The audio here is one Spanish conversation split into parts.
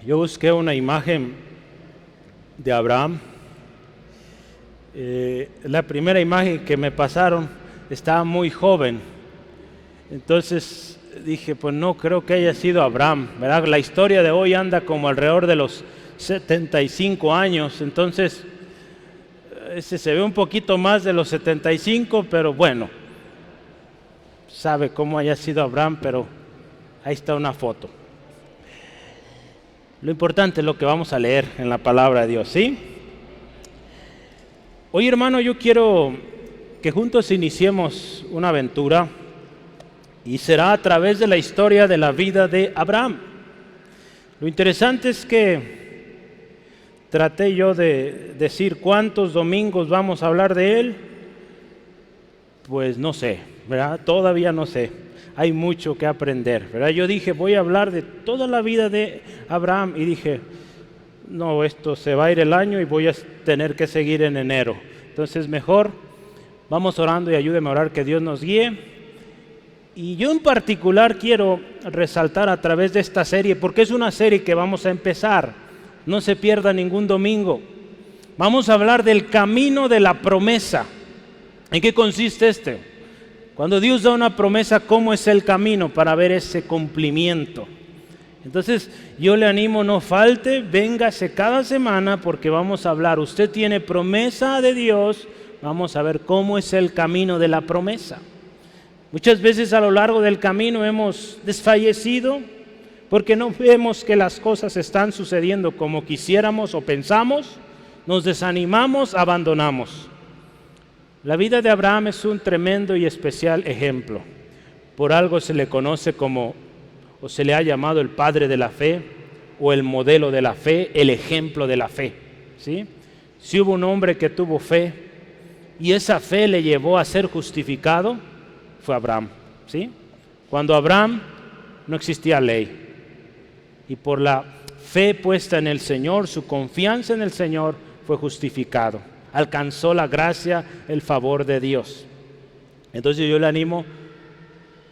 Yo busqué una imagen de Abraham. La primera imagen que me pasaron estaba muy joven. Entonces dije, pues no creo que haya sido Abraham, ¿verdad? La historia de hoy anda como alrededor de los 75 años. Entonces, se ve un poquito más de los 75, pero bueno, sabe cómo haya sido Abraham, pero ahí está una foto. Lo importante es lo que vamos a leer en la palabra de Dios, ¿sí? Hoy, hermano, yo quiero que juntos iniciemos una aventura y será a través de la historia de la vida de Abraham. Lo interesante es que traté yo de decir cuántos domingos vamos a hablar de él. Pues no sé, ¿verdad? Todavía no sé. Hay mucho que aprender, ¿verdad? Yo dije, voy a hablar de toda la vida de Abraham y dije, no, esto se va a ir el año y voy a tener que seguir en enero. Entonces mejor vamos orando y ayúdeme a orar que Dios nos guíe. Y yo en particular quiero resaltar a través de esta serie, porque es una serie que vamos a empezar. No se pierda ningún domingo. Vamos a hablar del camino de la promesa. ¿En qué consiste este? Cuando Dios da una promesa, ¿cómo es el camino para ver ese cumplimiento? Entonces, yo le animo, no falte, véngase cada semana porque vamos a hablar. Usted tiene promesa de Dios, vamos a ver cómo es el camino de la promesa. Muchas veces a lo largo del camino hemos desfallecido porque no vemos que las cosas están sucediendo como quisiéramos o pensamos, nos desanimamos, abandonamos. La vida de Abraham es un tremendo y especial ejemplo. Por algo se le conoce como, o se le ha llamado el padre de la fe, o el modelo de la fe, el ejemplo de la fe, ¿sí? Si hubo un hombre que tuvo fe, y esa fe le llevó a ser justificado, fue Abraham, ¿sí? Cuando Abraham no existía ley, y por la fe puesta en el Señor, su confianza en el Señor, fue justificado. Alcanzó la gracia, el favor de Dios. Entonces yo le animo,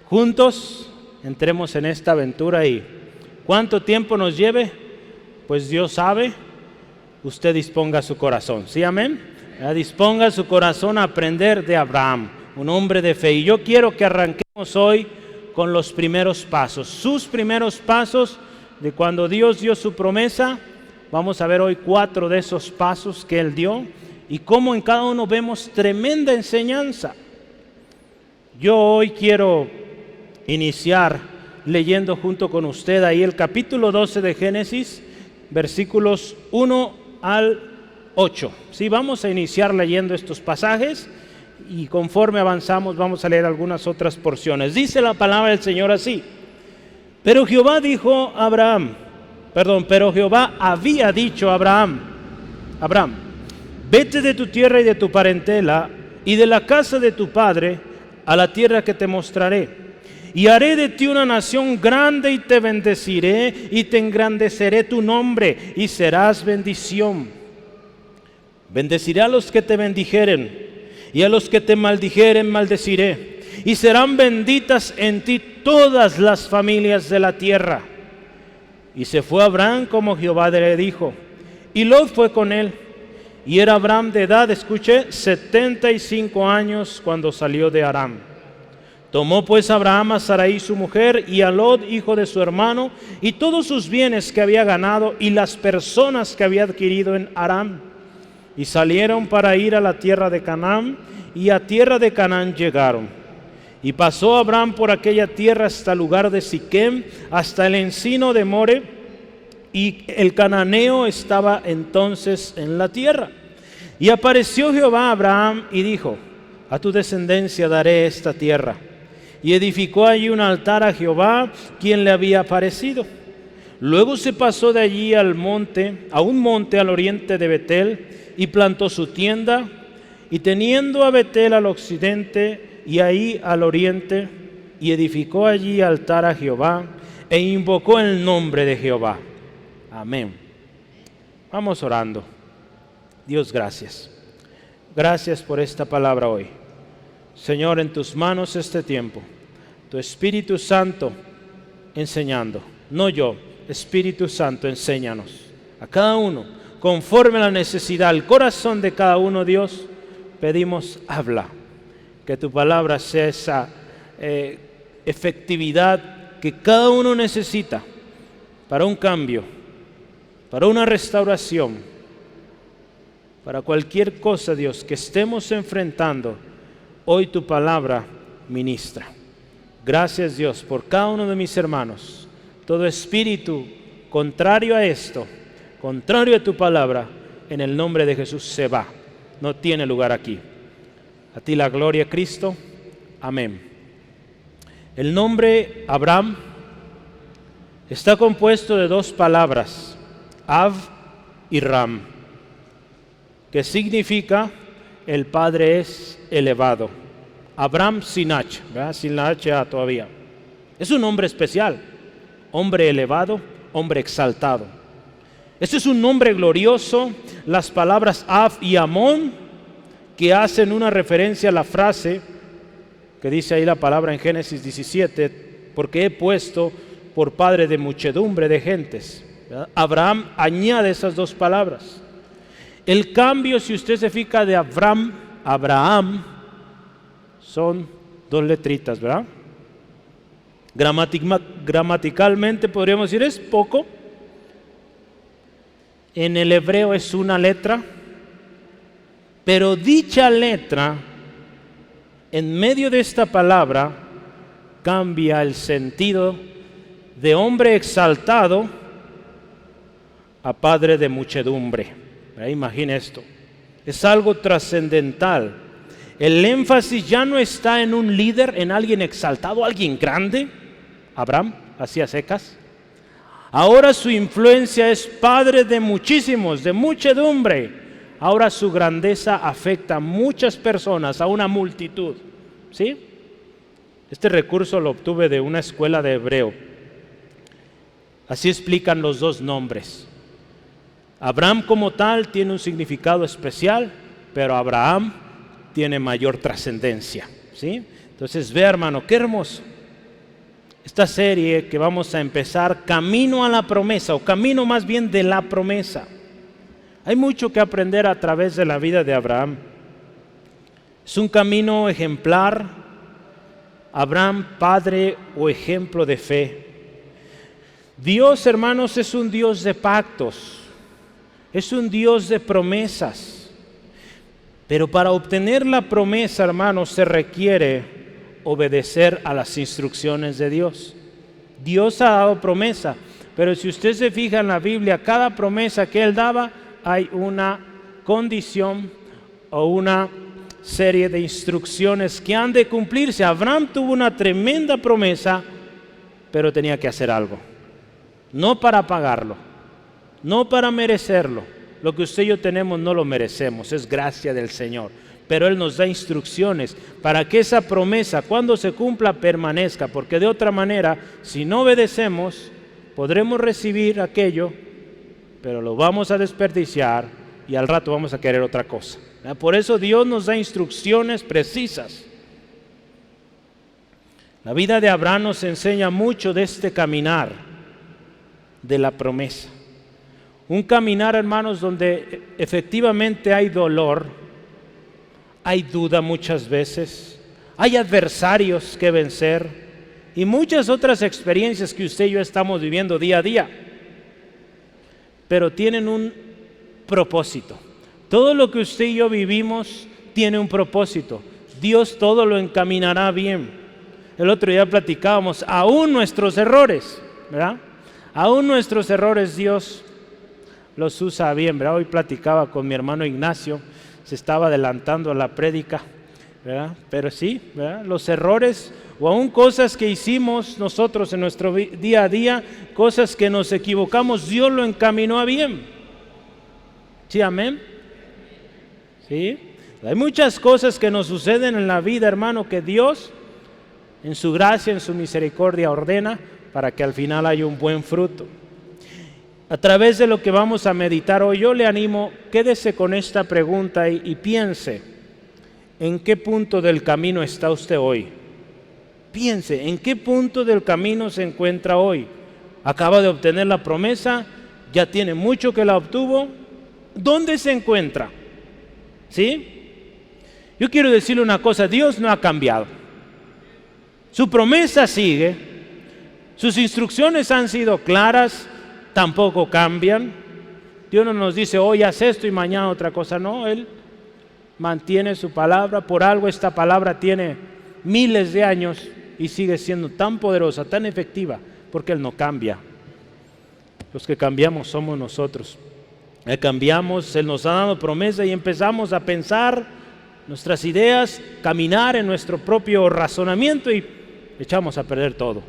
juntos entremos en esta aventura y ¿cuánto tiempo nos lleve? Pues Dios sabe, usted disponga su corazón, ¿sí? Amén. Disponga su corazón a aprender de Abraham, un hombre de fe. Y yo quiero que arranquemos hoy con los primeros pasos, sus primeros pasos de cuando Dios dio su promesa. Vamos a ver hoy 4 de esos pasos que Él dio y cómo en cada uno vemos tremenda enseñanza. Yo hoy quiero iniciar leyendo junto con usted ahí el capítulo 12 de Génesis, versículos 1 al 8. Sí, vamos a iniciar leyendo estos pasajes y conforme avanzamos vamos a leer algunas otras porciones. Dice la palabra del Señor así: Pero Jehová había dicho a Abraham, vete de tu tierra y de tu parentela y de la casa de tu padre a la tierra que te mostraré. Y haré de ti una nación grande y te bendeciré y te engrandeceré tu nombre y serás bendición. Bendeciré a los que te bendijeren y a los que te maldijeren maldeciré. Y serán benditas en ti todas las familias de la tierra. Y se fue Abraham como Jehová le dijo, y Lot fue con él. Y era Abraham de edad, 75 años cuando salió de Aram. Tomó pues Abraham a Sarai su mujer y a Lot hijo de su hermano y todos sus bienes que había ganado y las personas que había adquirido en Aram. Y salieron para ir a la tierra de Canaán y a tierra de Canaán llegaron. Y pasó Abraham por aquella tierra hasta el lugar de Siquem, hasta el encino de More, y el cananeo estaba entonces en la tierra. Y apareció Jehová a Abraham y dijo, a tu descendencia daré esta tierra. Y edificó allí un altar a Jehová, quien le había aparecido. Luego se pasó de allí a un monte al oriente de Betel, y plantó su tienda, y teniendo a Betel al occidente, y ahí al oriente, y edificó allí altar a Jehová, e invocó el nombre de Jehová. Amén. Vamos orando. Dios, gracias. Gracias por esta palabra hoy. Señor, en tus manos este tiempo. Tu Espíritu Santo enseñando. No yo, Espíritu Santo, enséñanos a cada uno, conforme a la necesidad, el corazón de cada uno, Dios, pedimos, habla, que tu palabra sea esa efectividad que cada uno necesita para un cambio, para una restauración, para cualquier cosa, Dios, que estemos enfrentando. Hoy tu palabra ministra. Gracias, Dios, por cada uno de mis hermanos. Todo espíritu contrario a esto, contrario a tu palabra, en el nombre de Jesús se va. No tiene lugar aquí. A ti la gloria, Cristo. Amén. El nombre Abraham está compuesto de dos palabras, Av y Ram, que significa el Padre es elevado. Abraham sin H, ¿verdad? Sin la H todavía. Es un nombre especial, hombre elevado, hombre exaltado. Este es un nombre glorioso. Las palabras Av y Amón, que hacen una referencia a la frase que dice ahí la palabra en Génesis 17, porque he puesto por padre de muchedumbre de gentes, ¿verdad? Abraham añade esas dos palabras. El cambio, si usted se fija, de Abraham, son dos letritas, ¿verdad? Gramaticalmente podríamos decir es poco. En el hebreo es una letra, pero dicha letra, en medio de esta palabra, cambia el sentido de hombre exaltado a padre de muchedumbre. Imagine esto, es algo trascendental. El énfasis ya no está en un líder, en alguien exaltado, alguien grande, Abraham, así a secas. Ahora su influencia es padre de muchísimos, de muchedumbre. Ahora su grandeza afecta a muchas personas, a una multitud. ¿Sí? Este recurso lo obtuve de una escuela de hebreo. Así explican los dos nombres. Abraham como tal tiene un significado especial, pero Abraham tiene mayor trascendencia. ¿Sí? Entonces ve, hermano, qué hermoso. Esta serie que vamos a empezar, Camino a la Promesa, o camino más bien de la promesa. Hay mucho que aprender a través de la vida de Abraham. Es un camino ejemplar. Abraham, padre o ejemplo de fe. Dios, hermanos, es un Dios de pactos. Es un Dios de promesas. Pero para obtener la promesa, hermanos, se requiere obedecer a las instrucciones de Dios. Dios ha dado promesa, pero si usted se fija en la Biblia, cada promesa que Él daba, hay una condición o una serie de instrucciones que han de cumplirse. Abraham tuvo una tremenda promesa, pero tenía que hacer algo. No para pagarlo, no para merecerlo. Lo que usted y yo tenemos no lo merecemos, es gracia del Señor. Pero Él nos da instrucciones para que esa promesa, cuando se cumpla, permanezca. Porque de otra manera, si no obedecemos, podremos recibir aquello, pero lo vamos a desperdiciar y al rato vamos a querer otra cosa. Por eso Dios nos da instrucciones precisas. La vida de Abraham nos enseña mucho de este caminar de la promesa. Un caminar, hermanos, donde efectivamente hay dolor, hay duda muchas veces, hay adversarios que vencer y muchas otras experiencias que usted y yo estamos viviendo día a día, pero tienen un propósito. Todo lo que usted y yo vivimos tiene un propósito. Dios todo lo encaminará bien. El otro día platicábamos, aún nuestros errores, ¿verdad? Aún nuestros errores Dios los usa bien, ¿verdad? Hoy platicaba con mi hermano Ignacio, se estaba adelantando a la prédica, ¿verdad? Pero sí, ¿verdad? Los errores o aún cosas que hicimos nosotros en nuestro día a día, cosas que nos equivocamos, Dios lo encaminó a bien. ¿Sí, amén? ¿Sí? Hay muchas cosas que nos suceden en la vida, hermano, que Dios en su gracia, en su misericordia ordena para que al final haya un buen fruto. A través de lo que vamos a meditar hoy, yo le animo, quédese con esta pregunta y piense, ¿en qué punto del camino está usted hoy? Piense, ¿en qué punto del camino se encuentra hoy? acaba de obtener la promesa, ya tiene mucho que la obtuvo. ¿Dónde se encuentra? ¿Sí? Yo quiero decirle una cosa, Dios no ha cambiado. Su promesa sigue, sus instrucciones han sido claras, tampoco cambian. Dios no nos dice hoy haz esto y mañana otra cosa, no, Él mantiene su palabra. Por algo esta palabra tiene miles de años y sigue siendo tan poderosa, tan efectiva, porque Él no cambia. Los que cambiamos somos nosotros. Él cambiamos, Él nos ha dado promesa y empezamos a pensar nuestras ideas, caminar en nuestro propio razonamiento y echamos a perder todo.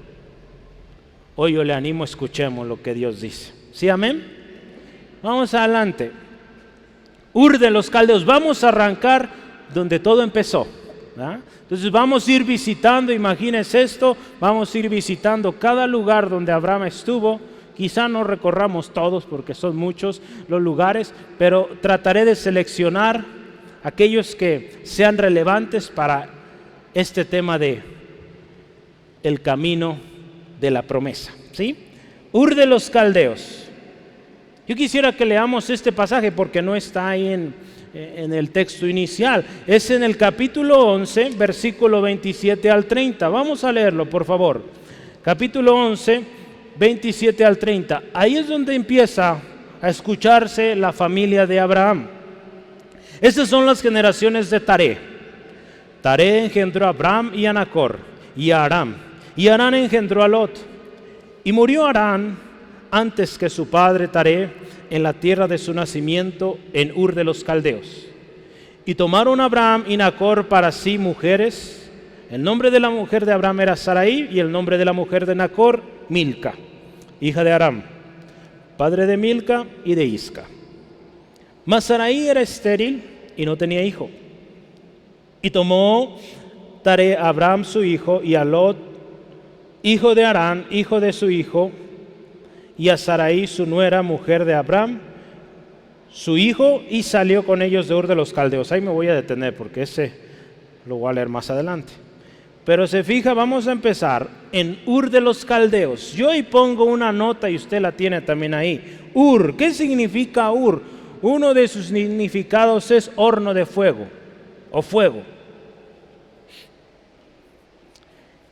Hoy yo le animo, escuchemos lo que Dios dice. ¿Sí, amén? Vamos adelante. Ur de los Caldeos, vamos a arrancar donde todo empezó, ¿verdad? Entonces vamos a ir visitando, imagínense esto, vamos a ir visitando cada lugar donde Abraham estuvo. Quizá no recorramos todos porque son muchos los lugares, pero trataré de seleccionar aquellos que sean relevantes para este tema de el camino de la promesa, ¿sí? Ur de los Caldeos. Yo quisiera que leamos este pasaje porque no está ahí en el texto inicial. Es en el capítulo 11, versículo 27 al 30. Vamos a leerlo, por favor. Capítulo 11, 27 al 30. Ahí es donde empieza a escucharse la familia de Abraham. Estas son las generaciones de Taré. Taré engendró a Abram y a Nacor y a Aram. Y Arán engendró a Lot. Y murió Arán antes que su padre Taré en la tierra de su nacimiento, en Ur de los Caldeos. Y tomaron a Abram y Nacor para sí mujeres. El nombre de la mujer de Abram era Sarai y el nombre de la mujer de Nacor, Milca, hija de Aram, padre de Milca y de Isca. Mas Sarai era estéril y no tenía hijo. Y tomó Taré a Abram su hijo y a Lot, hijo de Arán, hijo de su hijo, y a Sarai su nuera, mujer de Abram, su hijo, y salió con ellos de Ur de los Caldeos. Ahí me voy a detener porque ese lo voy a leer más adelante. Pero se fija, vamos a empezar en Ur de los Caldeos. Yo ahí pongo una nota y usted la tiene también ahí. Ur, ¿qué significa Ur? Uno de sus significados es horno de fuego o fuego.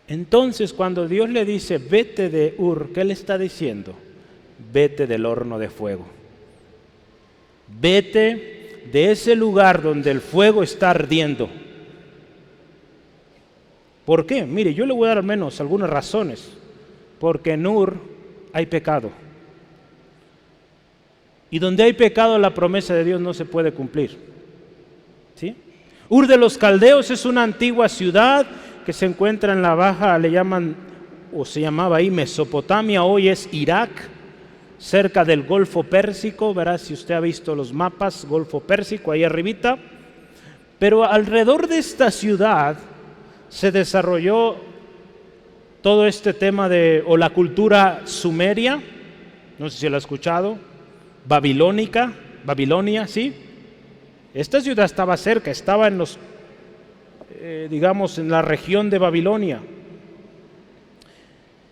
Entonces, cuando Dios le dice vete de Ur, ¿qué le está diciendo? Vete del horno de fuego. Vete de ese lugar donde el fuego está ardiendo. ¿Por qué? Mire, yo le voy a dar al menos algunas razones. Porque en Ur hay pecado. Y donde hay pecado, la promesa de Dios no se puede cumplir. ¿Sí? Ur de los Caldeos es una antigua ciudad que se encuentra en la baja, le llaman, o se llamaba ahí Mesopotamia, hoy es Irak, cerca del Golfo Pérsico. Verá, si usted ha visto los mapas, Golfo Pérsico, ahí arribita. Pero alrededor de esta ciudad se desarrolló todo este tema o la cultura sumeria, no sé si lo ha escuchado, Babilonia, ¿sí? Esta ciudad estaba cerca, estaba en los, digamos, en la región de Babilonia.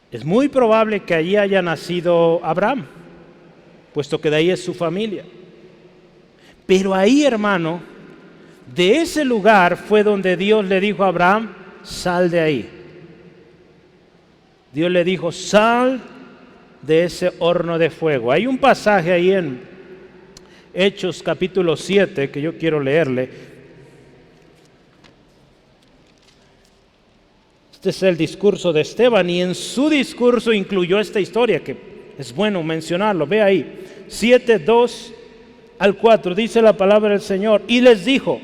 Es muy probable que allí haya nacido Abraham, puesto que de ahí es su familia. Pero ahí, hermano, de ese lugar fue donde Dios le dijo a Abraham, sal de ahí. Dios le dijo, sal de ese horno de fuego. Hay un pasaje ahí en Hechos capítulo 7 que yo quiero leerle. Este es el discurso de Esteban y en su discurso incluyó esta historia que es bueno mencionarlo. Ve ahí, 7, 2 al 4, dice la palabra del Señor. Y les dijo,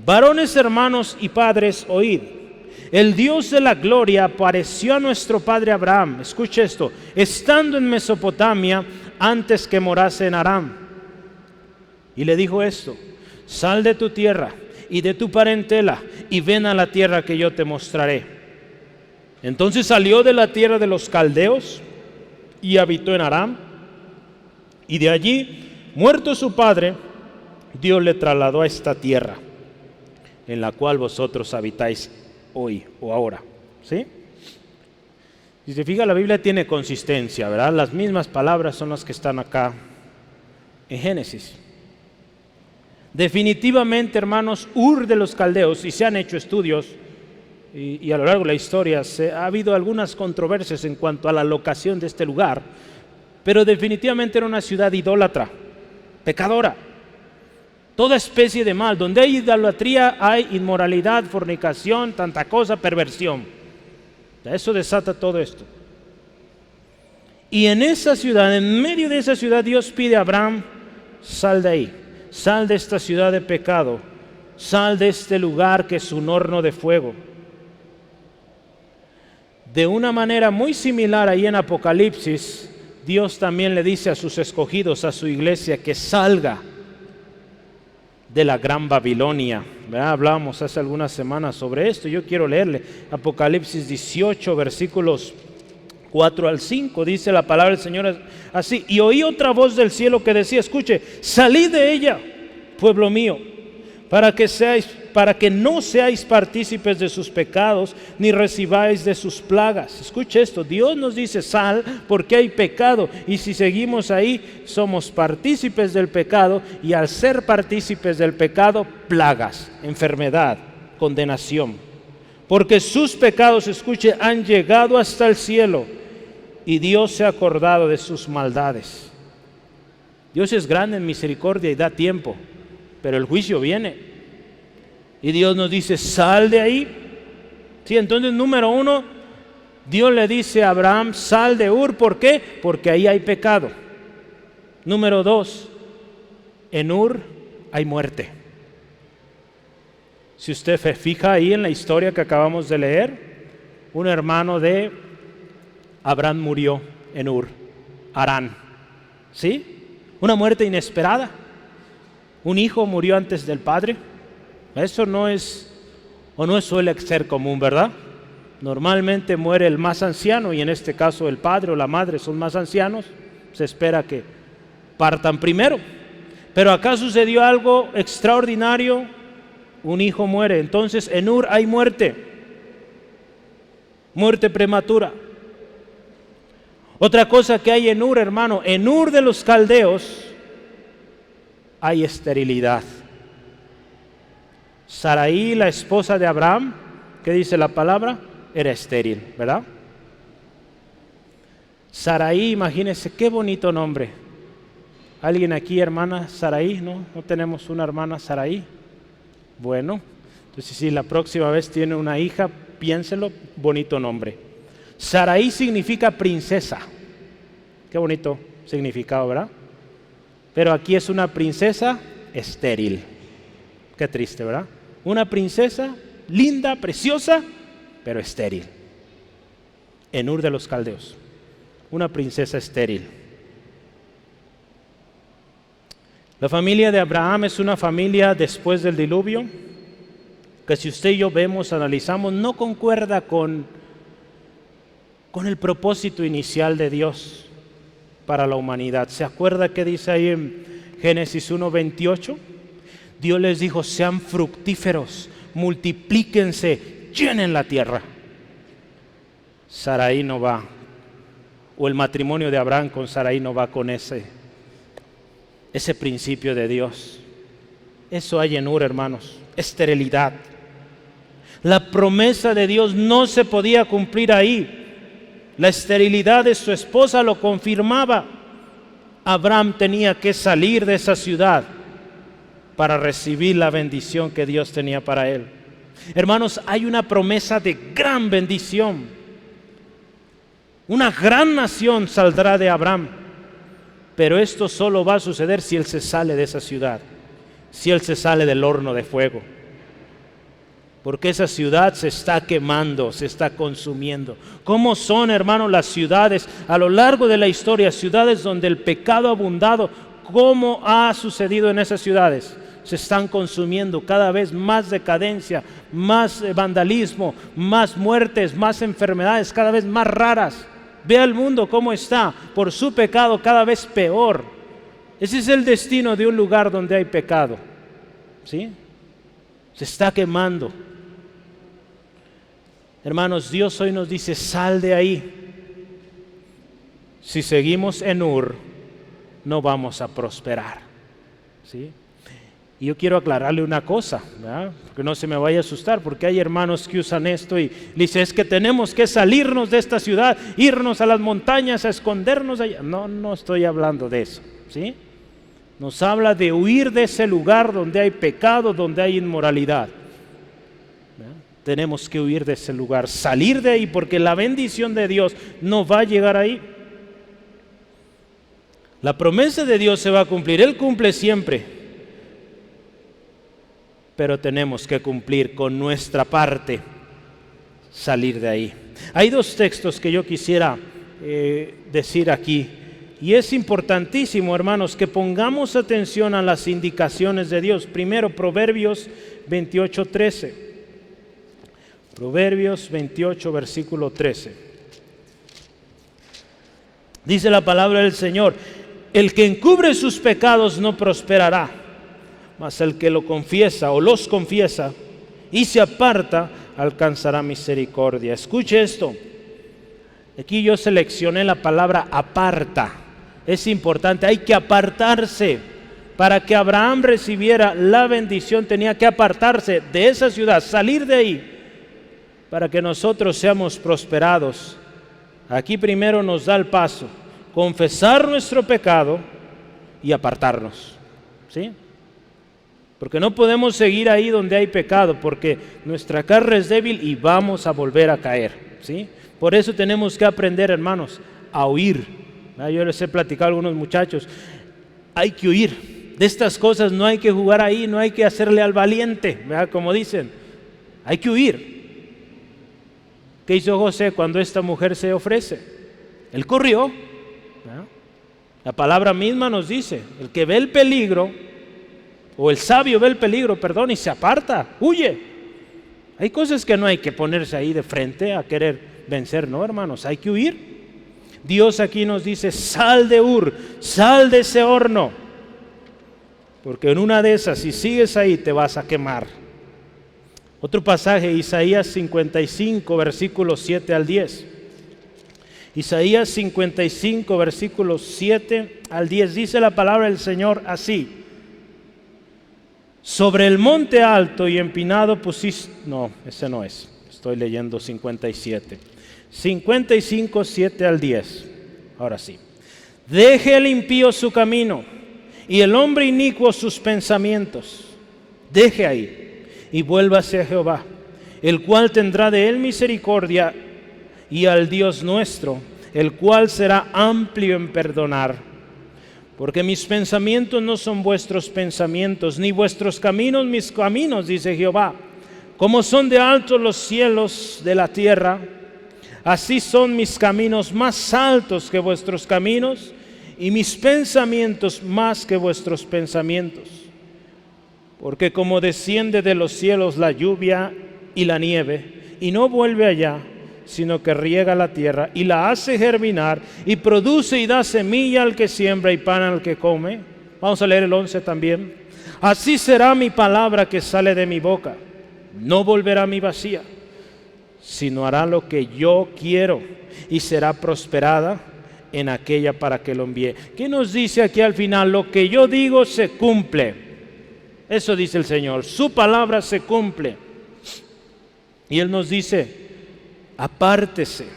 varones, hermanos y padres, oíd. El Dios de la gloria apareció a nuestro padre Abraham, escuche esto, estando en Mesopotamia antes que morase en Aram. Y le dijo esto, sal de tu tierra y de tu parentela y ven a la tierra que yo te mostraré. Entonces salió de la tierra de los caldeos y habitó en Aram. Y de allí, muerto su padre, Dios le trasladó a esta tierra en la cual vosotros habitáis hoy o ahora, ¿sí? Si se fija, la Biblia tiene consistencia, ¿verdad? Las mismas palabras son las que están acá en Génesis. Definitivamente, hermanos, Ur de los Caldeos, y se han hecho estudios, y a lo largo de la historia ha habido algunas controversias en cuanto a la locación de este lugar, pero definitivamente era una ciudad idólatra, pecadora. Toda especie de mal, donde hay idolatría hay inmoralidad, fornicación, tanta cosa, perversión. Eso desata todo esto. Y en esa ciudad, en medio de esa ciudad, Dios pide a Abraham: sal de ahí, sal de esta ciudad de pecado, sal de este lugar que es un horno de fuego. De una manera muy similar, ahí en Apocalipsis, Dios también le dice a sus escogidos, a su iglesia, que salga de la gran Babilonia, ¿verdad? Hablábamos hace algunas semanas sobre esto. Yo quiero leerle Apocalipsis 18, versículos 4 al 5, dice la palabra del Señor así: y oí otra voz del cielo que decía, escuche, salid de ella, pueblo mío, para que no seáis partícipes de sus pecados, ni recibáis de sus plagas. Escuche esto, Dios nos dice sal porque hay pecado, y si seguimos ahí, somos partícipes del pecado, y al ser partícipes del pecado, plagas, enfermedad, condenación. Porque sus pecados, escuche, han llegado hasta el cielo, y Dios se ha acordado de sus maldades. Dios es grande en misericordia y da tiempo, pero el juicio viene. Y Dios nos dice, sal de ahí. Sí, entonces, número uno, Dios le dice a Abraham, sal de Ur. ¿Por qué? Porque ahí hay pecado. Número dos, en Ur hay muerte. Si usted se fija ahí en la historia que acabamos de leer, un hermano de Abraham murió en Ur, Harán. ¿Sí? Una muerte inesperada. Un hijo murió antes del padre. Eso no es, o no suele ser común, ¿verdad? Normalmente muere el más anciano, y en este caso el padre o la madre son más ancianos. Se espera que partan primero. Pero acá sucedió algo extraordinario. Un hijo muere. Entonces en Ur hay muerte. Muerte prematura. Otra cosa que hay en Ur, hermano, en Ur de los Caldeos hay esterilidad. Sarai, la esposa de Abraham, ¿qué dice la palabra? Era estéril, ¿verdad? Sarai, imagínense, qué bonito nombre. ¿Alguien aquí, hermana Sarai? ¿No tenemos una hermana Sarai? Bueno, entonces si la próxima vez tiene una hija, piénselo, bonito nombre. Sarai significa princesa. Qué bonito significado, ¿verdad? Pero aquí es una princesa estéril. Qué triste, ¿verdad? Una princesa linda, preciosa, pero estéril. En Ur de los Caldeos, una princesa estéril. La familia de Abraham es una familia después del diluvio, que si usted y yo vemos, analizamos, no concuerda con el propósito inicial de Dios para la humanidad. ¿Se acuerda qué dice ahí en Génesis 1:28? Dios les dijo, sean fructíferos, multiplíquense, llenen la tierra. Sarai no va, o el matrimonio de Abraham con Sarai no va con ese principio de Dios. Eso hay en Ur, hermanos, esterilidad. La promesa de Dios no se podía cumplir ahí. La esterilidad de su esposa lo confirmaba. Abraham tenía que salir de esa ciudad para recibir la bendición que Dios tenía para él. Hermanos, hay una promesa de gran bendición. Una gran nación saldrá de Abraham, pero esto solo va a suceder si él se sale de esa ciudad, si él se sale del horno de fuego. Porque esa ciudad se está quemando, se está consumiendo. ¿Cómo son, hermanos, las ciudades a lo largo de la historia? Ciudades donde el pecado ha abundado. ¿Cómo ha sucedido en esas ciudades? Se están consumiendo, cada vez más decadencia, más vandalismo, más muertes, más enfermedades, cada vez más raras. Vea el mundo cómo está, por su pecado cada vez peor. Ese es el destino de un lugar donde hay pecado. ¿Sí? Se está quemando. Hermanos, Dios hoy nos dice, sal de ahí. si seguimos en Ur, no vamos a prosperar. ¿Sí? Y yo quiero aclararle una cosa, ¿verdad? Que no se me vaya a asustar, porque hay hermanos que usan esto y dicen, es que tenemos que salirnos de esta ciudad, irnos a las montañas, a escondernos allá. No, no estoy hablando de eso, ¿sí? Nos habla de huir de ese lugar donde hay pecado, donde hay inmoralidad. ¿Verdad? Tenemos que huir de ese lugar, salir de ahí, porque la bendición de Dios no va a llegar ahí. La promesa de Dios se va a cumplir, Él cumple siempre. Pero tenemos que cumplir con nuestra parte, salir de ahí. Hay dos textos que yo quisiera decir aquí, y es importantísimo, hermanos, que pongamos atención a las indicaciones de Dios. Primero, Proverbios 28:13. Proverbios 28, versículo 13. Dice la palabra del Señor: el que encubre sus pecados no prosperará, mas el que lo confiesa o los confiesa y se aparta, alcanzará misericordia. Escuche esto. Aquí yo seleccioné la palabra aparta. Es importante, hay que apartarse. Para que Abraham recibiera la bendición tenía que apartarse de esa ciudad, salir de ahí, para que nosotros seamos prosperados. Aquí primero nos da el paso, confesar nuestro pecado y apartarnos. ¿Sí? Porque no podemos seguir ahí donde hay pecado, porque nuestra carne es débil y vamos a volver a caer, ¿sí? Por eso tenemos que aprender, hermanos, a huir. Yo les he platicado a algunos muchachos, hay que huir de estas cosas, no hay que jugar ahí, no hay que hacerle al valiente, ¿verdad? Como dicen, hay que huir. ¿Qué hizo José cuando esta mujer se ofrece? Él corrió, ¿verdad? La palabra misma nos dice, el que ve el peligro, o el sabio ve el peligro, perdón, y se aparta, huye. Hay cosas que no hay que ponerse ahí de frente a querer vencer, no, hermanos, hay que huir. Dios aquí nos dice, sal de Ur, sal de ese horno, porque en una de esas, si sigues ahí, te vas a quemar. Otro pasaje, Isaías 55, versículos 7 al 10. Isaías 55, versículos 7 al 10, dice la palabra del Señor así: sobre el monte alto y empinado pusiste... No, ese no es. Estoy leyendo 57. 55, 7 al 10. Ahora sí. Deje el impío su camino y el hombre inicuo sus pensamientos. Deje ahí y vuélvase a Jehová, el cual tendrá de él misericordia, y al Dios nuestro, el cual será amplio en perdonar. Porque mis pensamientos no son vuestros pensamientos, ni vuestros caminos mis caminos, dice Jehová. Como son de altos los cielos de la tierra, así son mis caminos más altos que vuestros caminos, y mis pensamientos más que vuestros pensamientos. Porque como desciende de los cielos la lluvia y la nieve, y no vuelve allá, sino que riega la tierra y la hace germinar y produce y da semilla al que siembra y pan al que come. Vamos a leer el 11 también. Así será mi palabra que sale de mi boca. No volverá a mí vacía, sino hará lo que yo quiero y será prosperada en aquella para que lo envíe. ¿Qué nos dice aquí al final? Lo que yo digo se cumple. Eso dice el Señor. Su palabra se cumple. Y Él nos dice, apártese,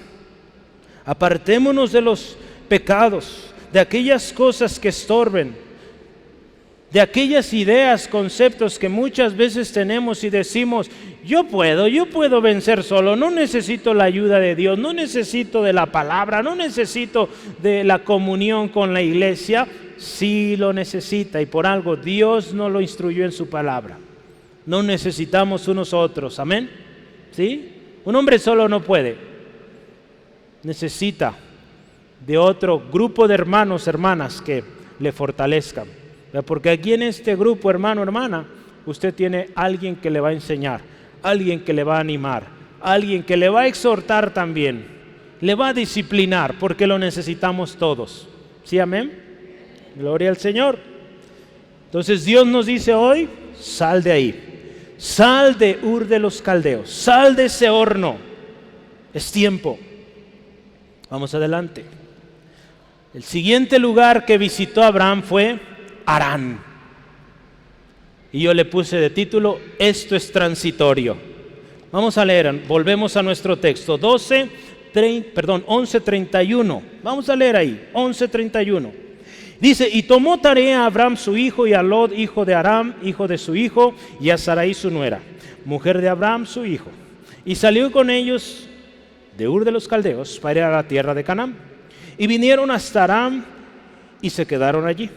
apartémonos de los pecados, de aquellas cosas que estorben, de aquellas ideas, conceptos que muchas veces tenemos y decimos, yo puedo vencer solo, no necesito la ayuda de Dios, no necesito de la palabra, no necesito de la comunión con la iglesia. Sí lo necesita, y por algo Dios nos lo instruyó en su palabra. No necesitamos unos otros, amén, ¿sí? Un hombre solo no puede, necesita de otro grupo de hermanos, hermanas que le fortalezcan. Porque aquí en este grupo, hermano, hermana, usted tiene alguien que le va a enseñar, alguien que le va a animar, alguien que le va a exhortar también, le va a disciplinar, porque lo necesitamos todos. ¿Sí, amén? Gloria al Señor. Entonces Dios nos dice hoy, sal de ahí. Sal de Ur de los Caldeos, sal de ese horno. Es tiempo. Vamos adelante. El siguiente lugar que visitó Abraham fue Harán. Y yo le puse de título, esto es transitorio. Vamos a leer, volvemos a nuestro texto, 11:31. Vamos a leer ahí, 11:31. Dice, y tomó tarea a Abraham su hijo, y a Lot, hijo de Aram, hijo de su hijo, y a Sarai su nuera, mujer de Abraham su hijo. Y salió con ellos de Ur de los Caldeos para ir a la tierra de Canaán. Y vinieron hasta Aram y se quedaron allí.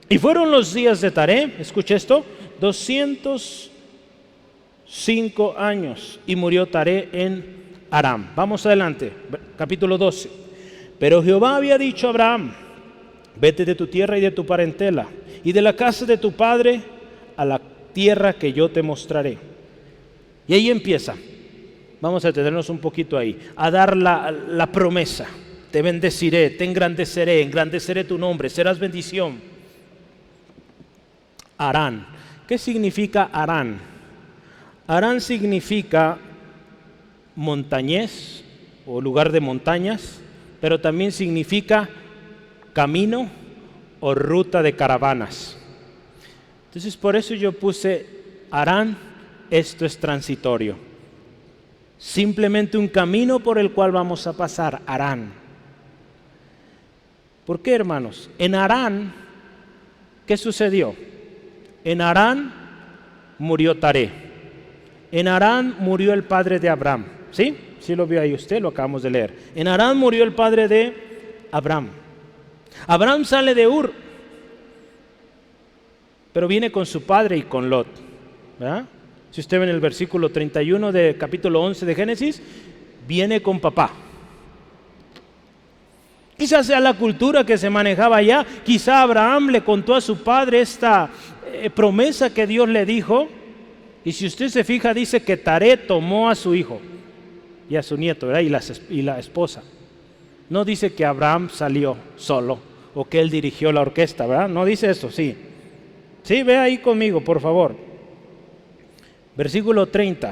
Y fueron los días de Taré, escucha esto, 205 años, y murió Taré en Aram. Vamos adelante, capítulo 12. Pero Jehová había dicho a Abraham, vete de tu tierra y de tu parentela, y de la casa de tu padre a la tierra que yo te mostraré. Y ahí empieza, vamos a detenernos un poquito ahí, a dar la promesa. Te bendeciré, te engrandeceré tu nombre, serás bendición. Harán. ¿Qué significa Harán? Harán significa montañés o lugar de montañas, pero también significa camino o ruta de caravanas. Entonces por eso yo puse Harán, esto es transitorio. Simplemente un camino por el cual vamos a pasar, Harán. ¿Por qué, hermanos? En Harán, ¿qué sucedió? En Harán murió Taré. En Harán murió el padre de Abraham. ¿Sí? ¿Sí lo vio ahí usted? Lo acabamos de leer. En Harán murió el padre de Abraham. Abraham sale de Ur, pero viene con su padre y con Lot. ¿Verdad? Si usted ve en el versículo 31 de capítulo 11 de Génesis, viene con papá. Quizás sea la cultura que se manejaba allá. Quizá Abraham le contó a su padre esta promesa que Dios le dijo. Y si usted se fija, dice que Taré tomó a su hijo y a su nieto, ¿verdad? Y la esposa. No dice que Abraham salió solo o que él dirigió la orquesta, ¿verdad? No dice eso, sí. Sí, ve ahí conmigo, por favor. Versículo 31.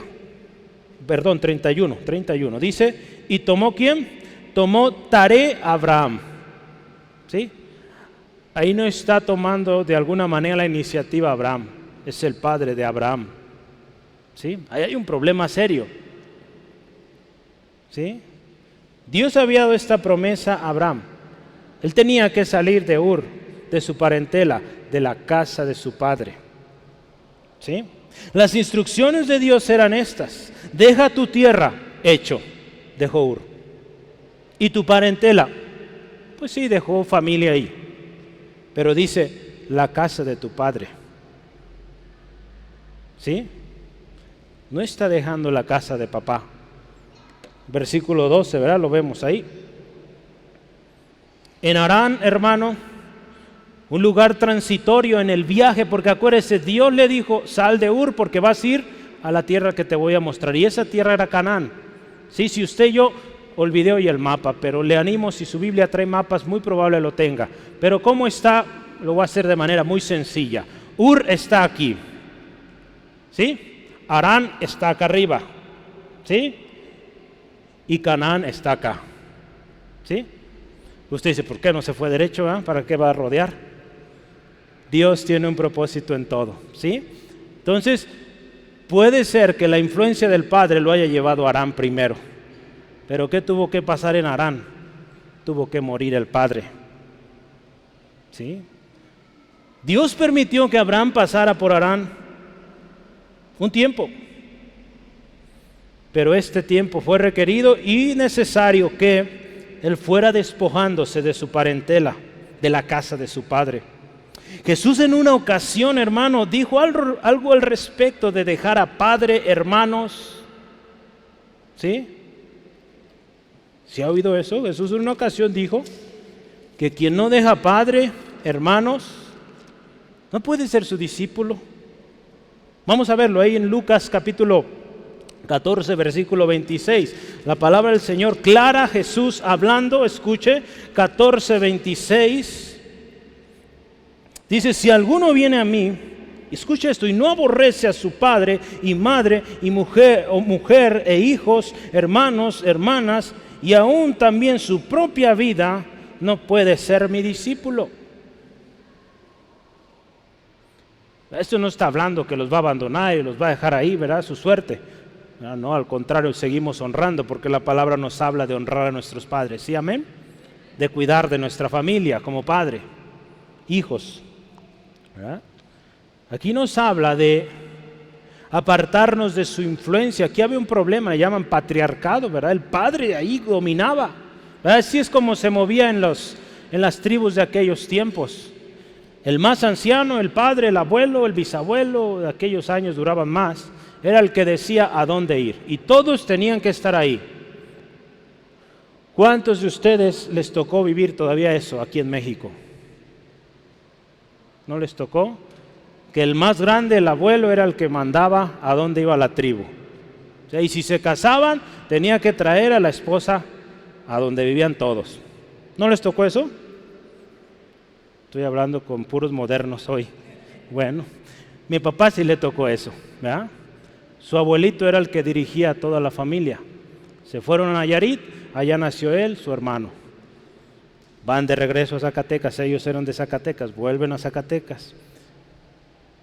Dice, ¿y tomó quién? Tomó Taré a Abraham. ¿Sí? Ahí no está tomando de alguna manera la iniciativa Abraham. Es el padre de Abraham. ¿Sí? Ahí hay un problema serio. ¿Sí? Dios había dado esta promesa a Abraham. Él tenía que salir de Ur, de su parentela, de la casa de su padre. ¿Sí? Las instrucciones de Dios eran estas. Deja tu tierra, hecho, dejó Ur. Y tu parentela, pues sí, dejó familia ahí. Pero dice, la casa de tu padre. ¿Sí? No está dejando la casa de papá. Versículo 12, ¿verdad? Lo vemos ahí. En Harán, hermano, un lugar transitorio en el viaje, porque acuérdese, Dios le dijo, sal de Ur porque vas a ir a la tierra que te voy a mostrar. Y esa tierra era Canaán. Sí, si usted y yo olvidé hoy el mapa, pero le animo, si su Biblia trae mapas, muy probable lo tenga. Pero ¿cómo está? Lo voy a hacer de manera muy sencilla. Ur está aquí. ¿Sí? Harán está acá arriba. ¿Sí? Y Canaán está acá. ¿Sí? Usted dice, ¿por qué no se fue derecho? ¿Para qué va a rodear? Dios tiene un propósito en todo. ¿Sí? Entonces, puede ser que la influencia del Padre lo haya llevado a Harán primero. Pero ¿qué tuvo que pasar en Harán? Tuvo que morir el padre. ¿Sí? Dios permitió que Abraham pasara por Harán un tiempo. Pero este tiempo fue requerido y necesario que él fuera despojándose de su parentela, de la casa de su padre. Jesús en una ocasión, hermano, dijo algo al respecto de dejar a padre, hermanos. ¿Sí? ¿Se ha oído eso? Jesús en una ocasión dijo que quien no deja padre, hermanos, no puede ser su discípulo. Vamos a verlo ahí en Lucas capítulo 14, versículo 26. La palabra del Señor clara, Jesús hablando, escuche, 14, 26. Dice, si alguno viene a mí, escuche esto, y no aborrece a su padre y madre y mujer e hijos, hermanos, hermanas, y aún también su propia vida, no puede ser mi discípulo. Esto no está hablando que los va a abandonar y los va a dejar ahí, ¿verdad? Su suerte. No, al contrario, seguimos honrando porque la palabra nos habla de honrar a nuestros padres. ¿Sí, amén? De cuidar de nuestra familia como padre, hijos, ¿verdad? Aquí nos habla de apartarnos de su influencia. Aquí había un problema, le llaman patriarcado, ¿verdad? El padre ahí dominaba, ¿verdad? Así es como se movía en las tribus de aquellos tiempos. El más anciano, el padre, el abuelo, el bisabuelo, de aquellos años duraban más, era el que decía a dónde ir. Y todos tenían que estar ahí. ¿Cuántos de ustedes les tocó vivir todavía eso aquí en México? ¿No les tocó? Que el más grande, el abuelo, era el que mandaba a dónde iba la tribu. O sea, y si se casaban, tenía que traer a la esposa a donde vivían todos. ¿No les tocó eso? Estoy hablando con puros modernos hoy. Bueno, mi papá sí le tocó eso, ¿verdad? Su abuelito era el que dirigía a toda la familia. Se fueron a Nayarit, allá nació él, su hermano. Van de regreso a Zacatecas, ellos eran de Zacatecas, vuelven a Zacatecas.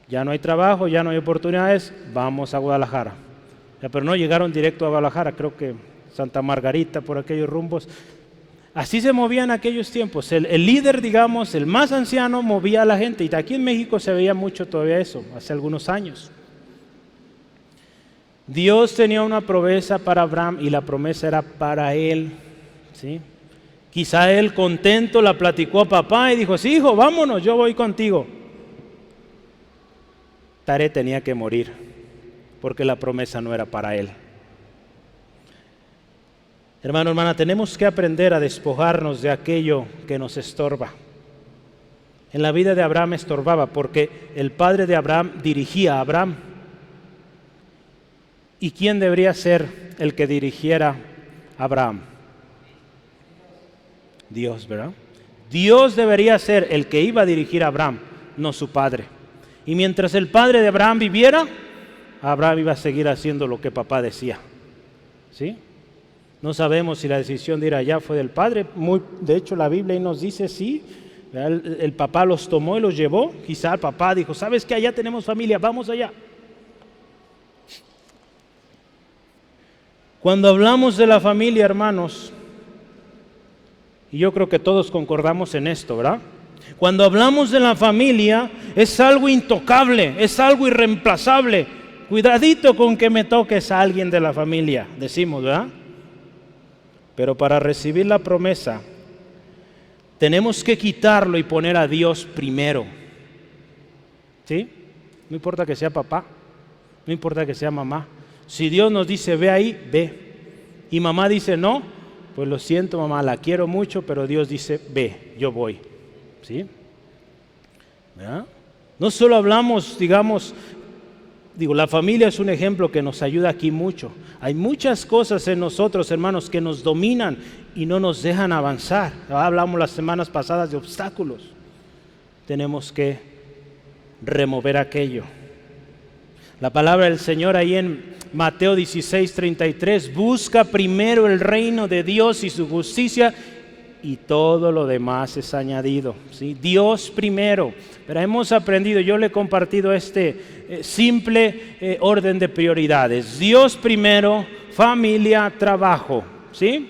Ya no hay trabajo, ya no hay oportunidades, vamos a Guadalajara. Ya, pero no llegaron directo a Guadalajara, creo que Santa Margarita, por aquellos rumbos. Así se movían en aquellos tiempos. El líder, digamos, el más anciano, movía a la gente. Y aquí en México se veía mucho todavía eso, hace algunos años. Dios tenía una promesa para Abraham y la promesa era para él, ¿sí? Quizá él contento la platicó a papá y dijo, sí, hijo, vámonos, yo voy contigo. Taré tenía que morir porque la promesa no era para él. Hermano, hermana, tenemos que aprender a despojarnos de aquello que nos estorba. En la vida de Abraham estorbaba porque el padre de Abraham dirigía a Abraham. ¿Y quién debería ser el que dirigiera a Abraham? Dios, ¿verdad? Dios debería ser el que iba a dirigir a Abraham, no su padre. Y mientras el padre de Abraham viviera, Abraham iba a seguir haciendo lo que papá decía. ¿Sí? No sabemos si la decisión de ir allá fue del padre. De hecho, la Biblia ahí nos dice sí. El papá los tomó y los llevó. Quizá el papá dijo, ¿sabes qué? Allá tenemos familia, vamos allá. Cuando hablamos de la familia, hermanos, y yo creo que todos concordamos en esto, ¿verdad? Cuando hablamos de la familia, es algo intocable, es algo irreemplazable. Cuidadito con que me toques a alguien de la familia, decimos, ¿verdad? Pero para recibir la promesa, tenemos que quitarlo y poner a Dios primero. ¿Sí? No importa que sea papá, no importa que sea mamá. Si Dios nos dice, ve ahí, ve. Y mamá dice, no, pues lo siento mamá, la quiero mucho, pero Dios dice, ve, yo voy. ¿Sí? ¿Verdad? No solo hablamos, digamos, la familia es un ejemplo que nos ayuda aquí mucho. Hay muchas cosas en nosotros, hermanos, que nos dominan y no nos dejan avanzar. Hablamos las semanas pasadas de obstáculos. Tenemos que remover aquello. La palabra del Señor ahí en Mateo 16:33, busca primero el reino de Dios y su justicia y todo lo demás es añadido. ¿Sí? Dios primero. Pero hemos aprendido, yo le he compartido este simple orden de prioridades. Dios primero, familia, trabajo. ¿Sí?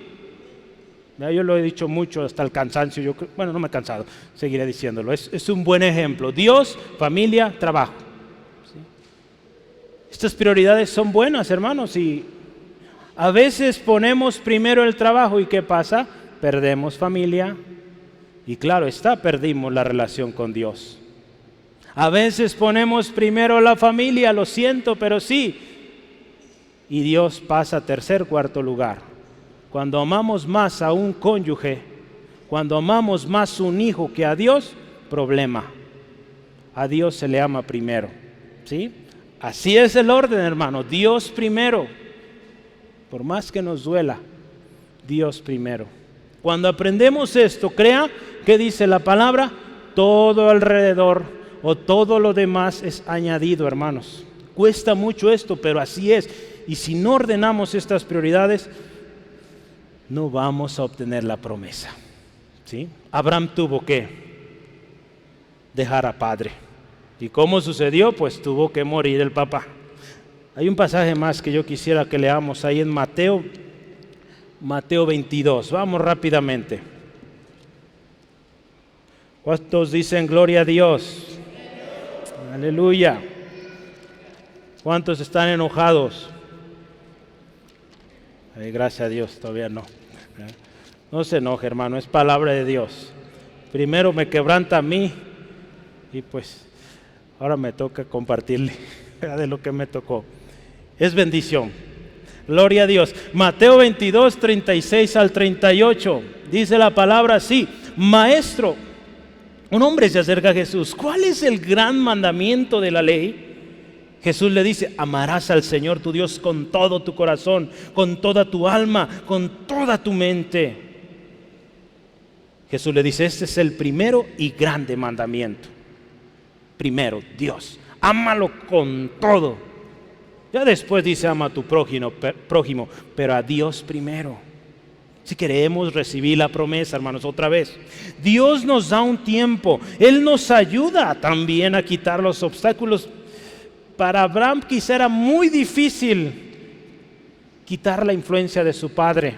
Yo lo he dicho mucho hasta el cansancio. Bueno, no me he cansado, seguiré diciéndolo. Es un buen ejemplo. Dios, familia, trabajo. ¿Sí? Estas prioridades son buenas, hermanos, y a veces ponemos primero el trabajo y ¿qué pasa? Perdemos familia y claro está, perdimos la relación con Dios. A veces ponemos primero la familia, lo siento, pero sí, y Dios pasa a tercer, cuarto lugar. Cuando amamos más a un cónyuge, cuando amamos más a un hijo que a Dios, problema. A Dios se le ama primero, ¿sí? Así es el orden, hermano, Dios primero. Por más que nos duela, Dios primero. Cuando aprendemos esto, crea que dice la palabra, todo alrededor o todo lo demás es añadido, hermanos. Cuesta mucho esto, pero así es. Y si no ordenamos estas prioridades, no vamos a obtener la promesa. ¿sí? Abraham tuvo que dejar a padre. ¿Y cómo sucedió? Pues tuvo que morir el papá. Hay un pasaje más que yo quisiera que leamos ahí en Mateo 22. Vamos rápidamente. ¿Cuántos dicen gloria a Dios? Aleluya. ¿Cuántos están enojados? Ay, gracias a Dios, todavía no. No se enoje, hermano, es palabra de Dios. Primero me quebranta a mí y pues ahora me toca compartirle de lo que me tocó. Es bendición. Gloria a Dios. Mateo 22, 36 al 38. Dice la palabra así: Maestro, un hombre se acerca a Jesús. ¿Cuál es el gran mandamiento de la ley? Jesús le dice: amarás al Señor tu Dios con todo tu corazón, con toda tu alma, con toda tu mente. Jesús le dice: este es el primero y grande mandamiento. Primero, Dios, ámalo con todo. Ya después dice: ama a tu prójimo, pero a Dios primero. Si queremos recibir la promesa, hermanos, otra vez, Dios nos da un tiempo. Él nos ayuda también a quitar los obstáculos. Para Abraham quizá era muy difícil quitar la influencia de su padre.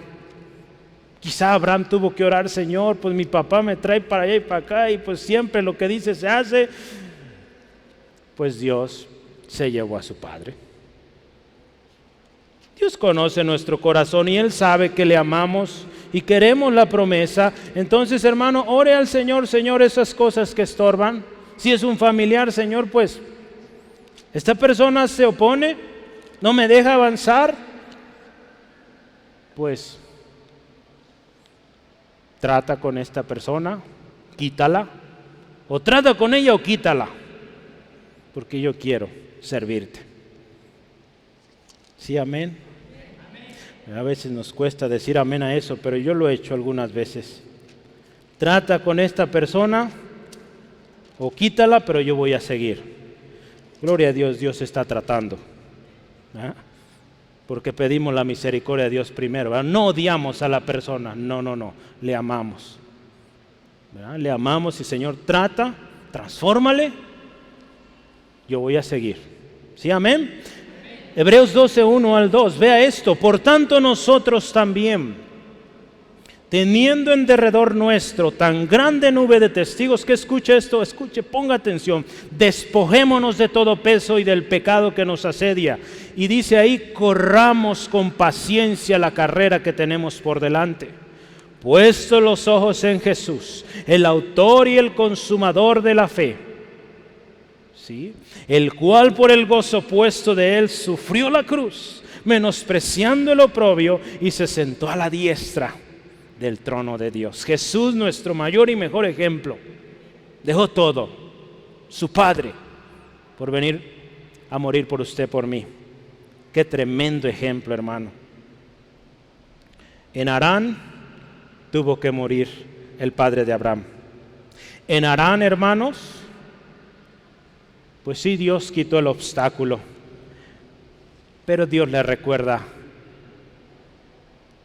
Quizá Abraham tuvo que orar: Señor, pues mi papá me trae para allá y para acá y pues siempre lo que dice se hace. Pues Dios se llevó a su padre. Dios conoce nuestro corazón y Él sabe que le amamos y queremos la promesa. Entonces, hermano, ore al Señor: Señor, esas cosas que estorban. Si es un familiar, Señor, pues esta persona se opone, no me deja avanzar, pues trata con esta persona, quítala, o trata con ella o quítala, porque yo quiero servirte. ¿Sí, amén? A veces nos cuesta decir amén a eso, pero yo lo he hecho algunas veces. Trata con esta persona o quítala, pero yo voy a seguir. Gloria a Dios, Dios está tratando. ¿Ah? Porque pedimos la misericordia de Dios primero. ¿Verdad? No odiamos a la persona, no, le amamos. ¿Verdad? Le amamos y Señor, trata, transfórmale, yo voy a seguir. ¿Sí, amén? Hebreos 12, 1 al 2, vea esto: por tanto nosotros también, teniendo en derredor nuestro tan grande nube de testigos, que escuche esto, escuche, ponga atención, despojémonos de todo peso y del pecado que nos asedia. Y dice ahí: corramos con paciencia la carrera que tenemos por delante, puesto los ojos en Jesús, el autor y el consumador de la fe, ¿sí? El cual por el gozo puesto de él sufrió la cruz, menospreciando el oprobio, y se sentó a la diestra del trono de Dios. Jesús, nuestro mayor y mejor ejemplo, dejó todo, su Padre, por venir a morir por usted, por mí. Qué tremendo ejemplo, hermano. En Harán tuvo que morir el padre de Abraham. En Harán, hermanos, pues sí, Dios quitó el obstáculo, pero Dios le recuerda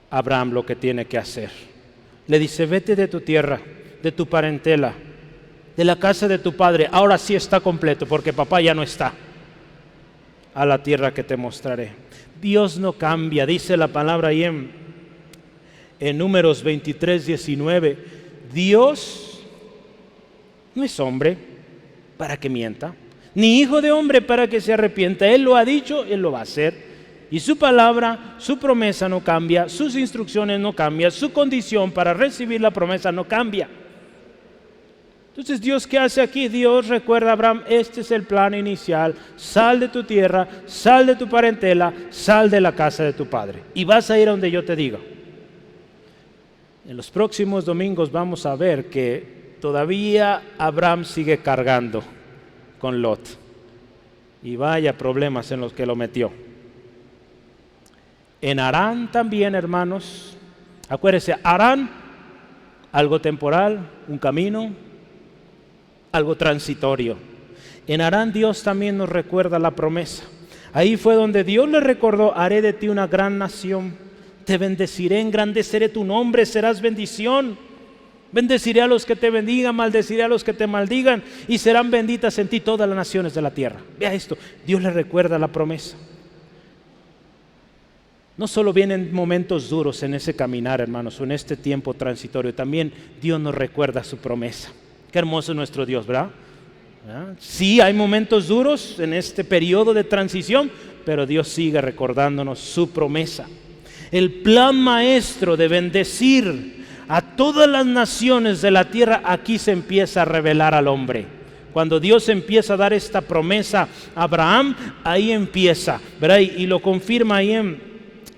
a Abraham lo que tiene que hacer. Le dice: vete de tu tierra, de tu parentela, de la casa de tu padre. Ahora sí está completo, porque papá ya no está. A la tierra que te mostraré. Dios no cambia, dice la palabra ahí en Números 23, 19. Dios no es hombre para que mienta, ni hijo de hombre para que se arrepienta. Él lo ha dicho, Él lo va a hacer. Y su palabra, su promesa no cambia, sus instrucciones no cambian, su condición para recibir la promesa no cambia. Entonces, ¿Dios qué hace aquí? Dios recuerda a Abraham: este es el plan inicial, sal de tu tierra, sal de tu parentela, sal de la casa de tu padre, y vas a ir a donde yo te diga. En los próximos domingos vamos a ver que todavía Abraham sigue cargando con Lot, y vaya problemas en los que lo metió. En Harán también, hermanos, acuérdense, Harán, algo temporal, un camino, algo transitorio. En Harán Dios también nos recuerda la promesa. Ahí fue donde Dios le recordó: haré de ti una gran nación, te bendeciré, engrandeceré tu nombre, serás bendición. Bendeciré a los que te bendigan, maldeciré a los que te maldigan, y serán benditas en ti todas las naciones de la tierra. Vea esto, Dios le recuerda la promesa. No solo vienen momentos duros en ese caminar, hermanos, o en este tiempo transitorio, también Dios nos recuerda su promesa. Qué hermoso es nuestro Dios, ¿verdad? Sí, hay momentos duros en este periodo de transición, pero Dios sigue recordándonos su promesa. El plan maestro de bendecir a todas las naciones de la tierra aquí se empieza a revelar al hombre. Cuando Dios empieza a dar esta promesa a Abraham, ahí empieza, ¿verdad? Y lo confirma ahí en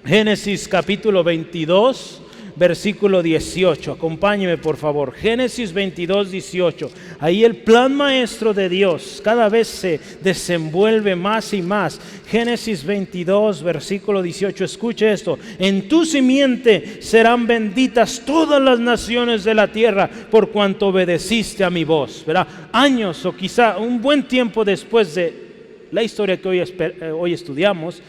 Génesis capítulo 22, versículo 18. Acompáñeme por favor. Génesis 22, 18. Ahí el plan maestro de Dios cada vez se desenvuelve más y más. Génesis 22, versículo 18. Escuche esto. En tu simiente serán benditas todas las naciones de la tierra por cuanto obedeciste a mi voz. ¿Verdad? Años o quizá un buen tiempo después de la historia que hoy estudiamos,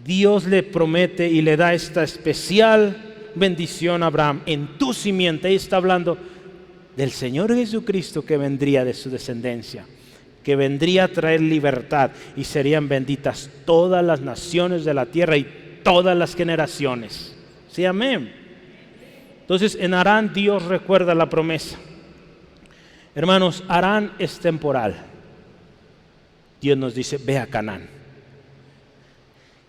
Dios le promete y le da esta especial bendición a Abraham. En tu simiente, ahí está hablando del Señor Jesucristo que vendría de su descendencia, que vendría a traer libertad, y serían benditas todas las naciones de la tierra y todas las generaciones. Sí, amén. Entonces en Harán Dios recuerda la promesa. Hermanos, Harán es temporal. Dios nos dice, ve a Canaán.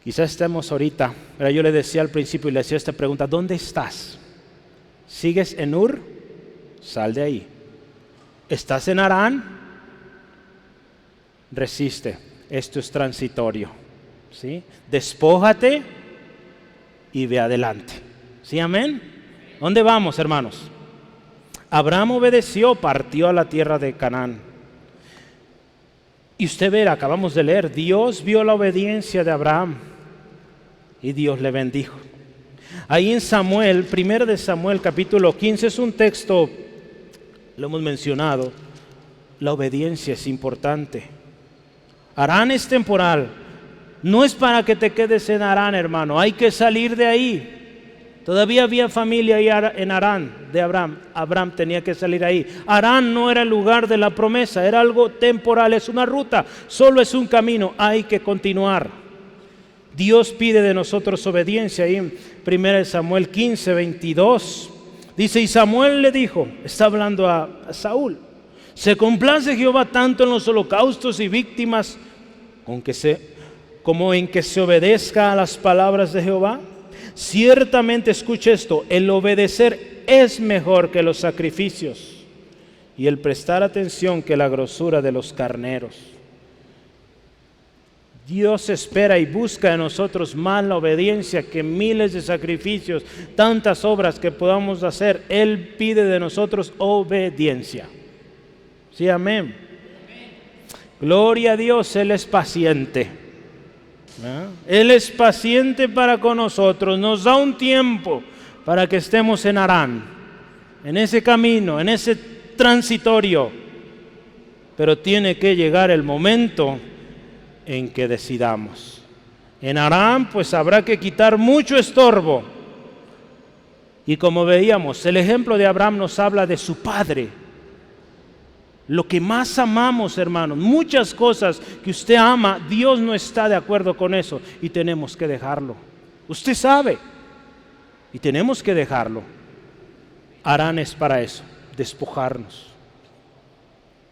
Quizás estemos ahorita, pero yo le decía al principio y le hacía esta pregunta, ¿dónde estás? ¿Sigues en Ur? Sal de ahí. ¿Estás en Harán? Resiste, esto es transitorio, ¿sí? Despójate y ve adelante, ¿sí? Amén. ¿Dónde vamos, hermanos? Abraham obedeció, partió a la tierra de Canaán. Y usted verá, acabamos de leer, Dios vio la obediencia de Abraham y Dios le bendijo. Ahí en Samuel, 1 de Samuel capítulo 15, es un texto, lo hemos mencionado, la obediencia es importante. Harán es temporal, no es para que te quedes en Harán, hermano, hay que salir de ahí. Todavía había familia ahí en Harán de Abraham. Abraham tenía que salir ahí. Harán no era el lugar de la promesa, era algo temporal, es una ruta, solo es un camino, hay que continuar. Dios pide de nosotros obediencia. Ahí en 1 Samuel 15, 22, dice, y Samuel le dijo, está hablando a Saúl, ¿se complace Jehová tanto en los holocaustos y víctimas como en que se obedezca a las palabras de Jehová? Ciertamente, escuche esto, el obedecer es mejor que los sacrificios y el prestar atención que la grosura de los carneros. Dios espera y busca de nosotros más la obediencia que miles de sacrificios, tantas obras que podamos hacer. Él pide de nosotros obediencia. Sí, amén. Gloria a Dios, Él es paciente. Él es paciente para con nosotros, nos da un tiempo para que estemos en Harán, en ese camino, en ese transitorio, pero tiene que llegar el momento en que decidamos. En Harán pues habrá que quitar mucho estorbo, y como veíamos, el ejemplo de Abraham nos habla de su padre. Lo que más amamos, hermanos, muchas cosas que usted ama, Dios no está de acuerdo con eso y tenemos que dejarlo. Usted sabe, y tenemos que dejarlo. Harán es para eso, despojarnos.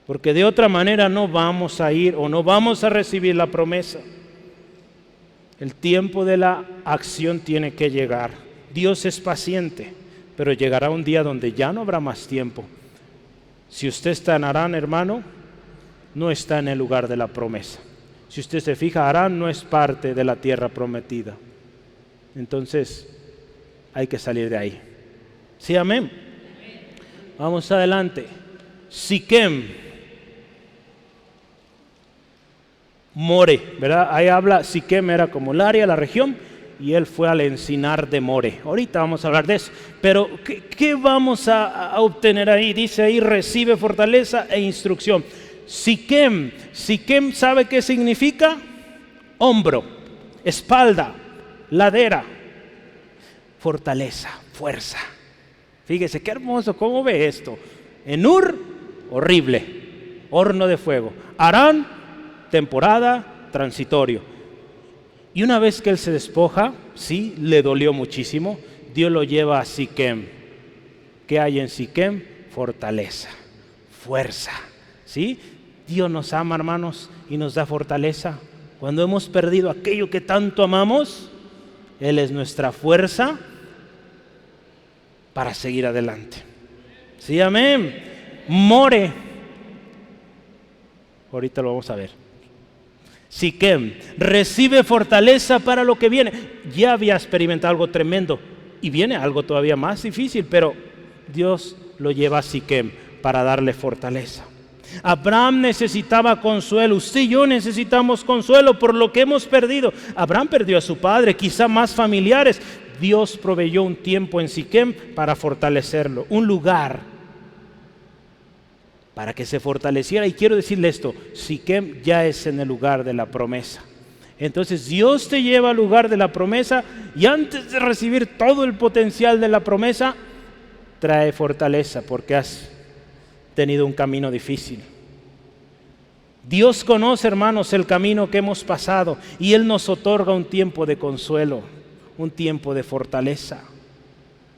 Porque de otra manera no vamos a ir o no vamos a recibir la promesa. El tiempo de la acción tiene que llegar. Dios es paciente, pero llegará un día donde ya no habrá más tiempo. Si usted está en Harán, hermano, no está en el lugar de la promesa. Si usted se fija, Harán no es parte de la tierra prometida. Entonces, hay que salir de ahí. ¿Sí, amén? Vamos adelante. Siquem, More, ¿verdad? Ahí habla, Siquem era como el área, la región, y él fue al encinar de More. Ahorita vamos a hablar de eso. Pero, ¿qué vamos a obtener ahí? Dice ahí, recibe fortaleza e instrucción. Siquem, ¿sabe qué significa? Hombro, espalda, ladera, fortaleza, fuerza. Fíjese, qué hermoso, ¿cómo ve esto? En Ur, horrible, horno de fuego. Harán, temporada, transitorio. Y una vez que él se despoja, sí, le dolió muchísimo, Dios lo lleva a Siquem. ¿Qué hay en Siquem? Fortaleza, fuerza, ¿sí? Dios nos ama, hermanos, y nos da fortaleza. Cuando hemos perdido aquello que tanto amamos, Él es nuestra fuerza para seguir adelante. Sí, amén. More. Ahorita lo vamos a ver. Siquem recibe fortaleza para lo que viene. Ya había experimentado algo tremendo y viene algo todavía más difícil, pero Dios lo lleva a Siquem para darle fortaleza. Abraham necesitaba consuelo. Usted y yo necesitamos consuelo por lo que hemos perdido. Abraham perdió a su padre, quizá más familiares. Dios proveyó un tiempo en Siquem para fortalecerlo, un lugar para que se fortaleciera. Y quiero decirle esto, Siquem ya es en el lugar de la promesa. Entonces Dios te lleva al lugar de la promesa y antes de recibir todo el potencial de la promesa, trae fortaleza porque has tenido un camino difícil. Dios conoce, hermanos, el camino que hemos pasado y Él nos otorga un tiempo de consuelo, un tiempo de fortaleza.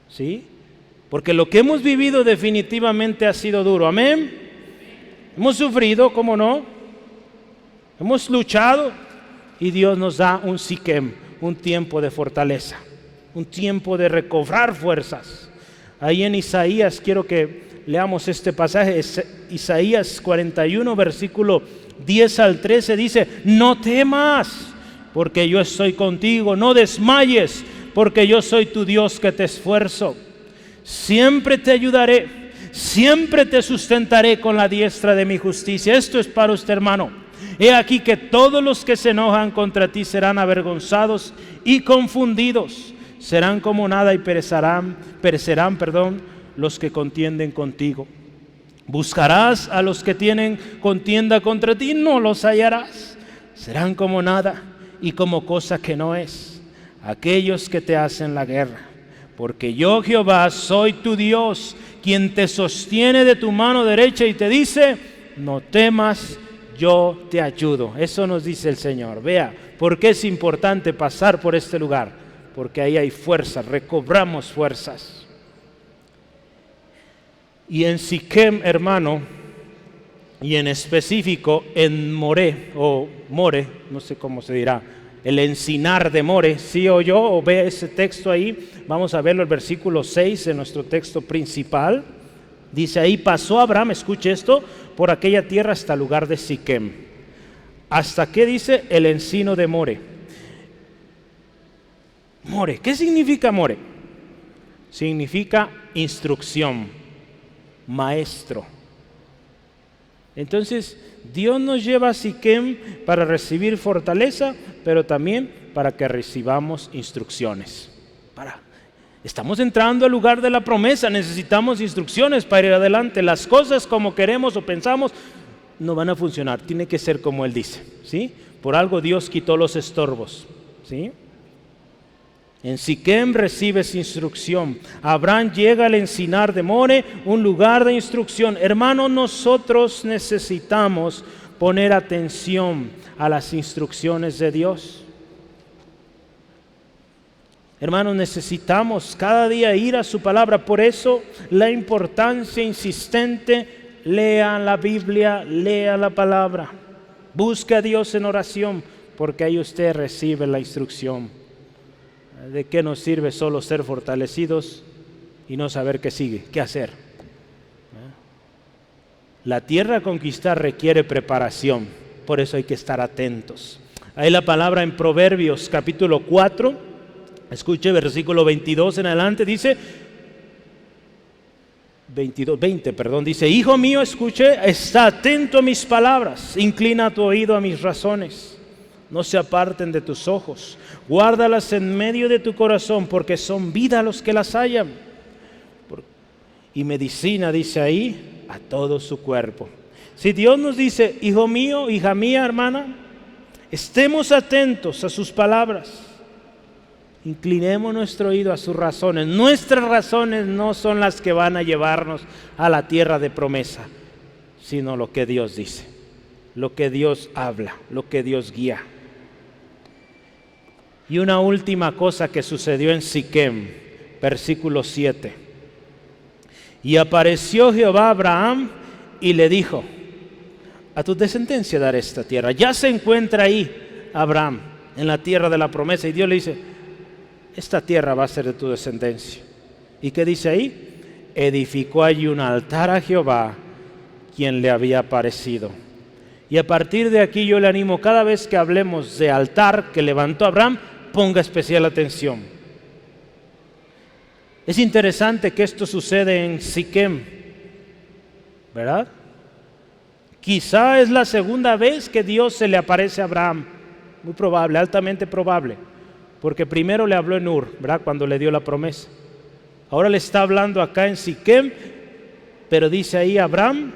¿Sí? Porque lo que hemos vivido definitivamente ha sido duro. Amén. Hemos sufrido, ¿cómo no? Hemos luchado y Dios nos da un Siquem, un tiempo de fortaleza, un tiempo de recobrar fuerzas. Ahí en Isaías, quiero que leamos este pasaje, Isaías 41, versículo 10 al 13, dice: no temas, porque yo estoy contigo, no desmayes, porque yo soy tu Dios que te esfuerzo. Siempre te ayudaré, siempre te sustentaré con la diestra de mi justicia. Esto es para usted, hermano. He aquí que todos los que se enojan contra ti serán avergonzados y confundidos. Serán como nada y perecerán, los que contienden contigo. Buscarás a los que tienen contienda contra ti, no los hallarás. Serán como nada y como cosa que no es, aquellos que te hacen la guerra. Porque yo, Jehová, soy tu Dios, quien te sostiene de tu mano derecha y te dice: no temas, yo te ayudo. Eso nos dice el Señor. Vea, ¿por qué es importante pasar por este lugar? Porque ahí hay fuerzas, recobramos fuerzas. Y en Siquem, hermano, y en específico en More, no sé cómo se dirá, el encinar de More, ¿sí oyó o ve ese texto ahí? Vamos a verlo, el versículo 6 de nuestro texto principal. Dice ahí: pasó Abraham, escuche esto, por aquella tierra hasta el lugar de Siquem. ¿Hasta qué dice? El encino de More. More, ¿qué significa More? Significa instrucción, maestro. Entonces Dios nos lleva a Siquem para recibir fortaleza, pero también para que recibamos instrucciones. Estamos entrando al lugar de la promesa, necesitamos instrucciones para ir adelante. Las cosas como queremos o pensamos no van a funcionar, tiene que ser como Él dice, ¿sí? Por algo Dios quitó los estorbos, ¿sí? En Siquem recibes instrucción. Abraham llega al encinar de More, un lugar de instrucción. Hermano, nosotros necesitamos poner atención a las instrucciones de Dios. Hermanos, necesitamos cada día ir a su palabra. Por eso la importancia insistente: lea la Biblia, lea la palabra. Busque a Dios en oración, porque ahí usted recibe la instrucción. ¿De qué nos sirve solo ser fortalecidos y no saber qué sigue, qué hacer? La tierra a conquistar requiere preparación, por eso hay que estar atentos. Ahí la palabra en Proverbios capítulo 4, escuche versículo 22 en adelante, dice 20, dice: hijo mío, escuche, está atento a mis palabras, inclina tu oído a mis razones. No se aparten de tus ojos, guárdalas en medio de tu corazón, porque son vida a los que las hallan, y medicina, dice ahí, a todo su cuerpo. Si Dios nos dice: hijo mío, hija mía, hermana, estemos atentos a sus palabras. Inclinemos nuestro oído a sus razones. Nuestras razones no son las que van a llevarnos a la tierra de promesa, sino lo que Dios dice, lo que Dios habla, lo que Dios guía. Y una última cosa que sucedió en Siquem, versículo 7. Y apareció Jehová a Abraham y le dijo: a tu descendencia daré esta tierra. Ya se encuentra ahí Abraham, en la tierra de la promesa, y Dios le dice: esta tierra va a ser de tu descendencia. ¿Y qué dice ahí? Edificó allí un altar a Jehová, quien le había aparecido. Y a partir de aquí yo le animo, cada vez que hablemos de altar que levantó Abraham, ponga especial atención. Es interesante que esto sucede en Siquem, ¿verdad? Quizá es la segunda vez que Dios se le aparece a Abraham. Muy probable, altamente probable. Porque primero le habló en Ur, ¿verdad? Cuando le dio la promesa. Ahora le está hablando acá en Siquem, pero dice ahí: Abraham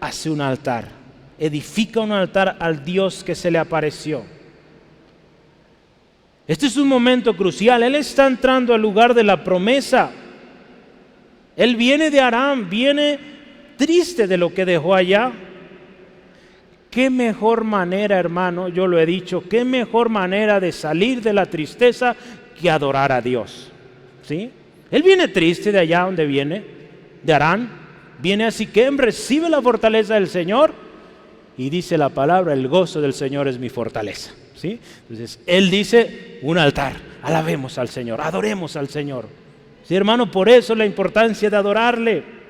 hace un altar, edifica un altar al Dios que se le apareció. Este es un momento crucial. Él está entrando al lugar de la promesa. Él viene de Aram, viene triste de lo que dejó allá. Qué mejor manera, hermano, yo lo he dicho, qué mejor manera de salir de la tristeza que adorar a Dios. ¿Sí? Él viene triste de allá donde viene, de Harán, viene a Siquem, recibe la fortaleza del Señor y dice la palabra: el gozo del Señor es mi fortaleza. ¿Sí? Entonces, él dice: un altar, alabemos al Señor, adoremos al Señor. Sí, hermano, por eso la importancia de adorarle.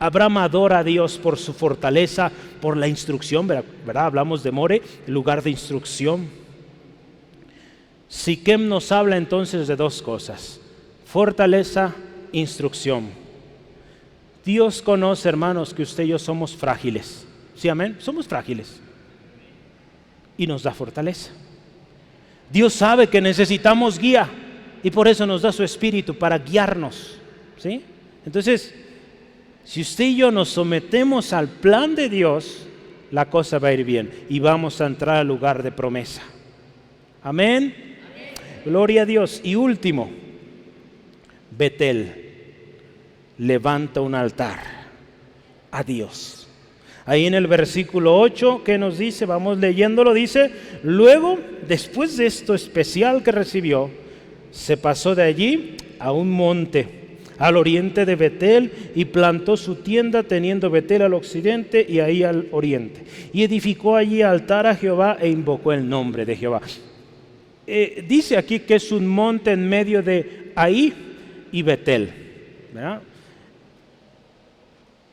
Abraham adora a Dios por su fortaleza, por la instrucción, ¿verdad? Hablamos de More, lugar de instrucción. Siquem nos habla entonces de dos cosas: fortaleza, instrucción. Dios conoce, hermanos, que usted y yo somos frágiles. ¿Sí, amén? Somos frágiles. Y nos da fortaleza. Dios sabe que necesitamos guía y por eso nos da su Espíritu para guiarnos. ¿Sí? Entonces, si usted y yo nos sometemos al plan de Dios, la cosa va a ir bien y vamos a entrar al lugar de promesa. Amén. Amén. Gloria a Dios. Y último, Betel levanta un altar a Dios. Ahí en el versículo 8, ¿qué nos dice? Vamos leyéndolo, dice: luego, después de esto especial que recibió, se pasó de allí a un monte al oriente de Betel y plantó su tienda, teniendo Betel al occidente y ahí al oriente. Y edificó allí altar a Jehová e invocó el nombre de Jehová. Dice aquí que es un monte en medio de ahí y Betel, ¿verdad?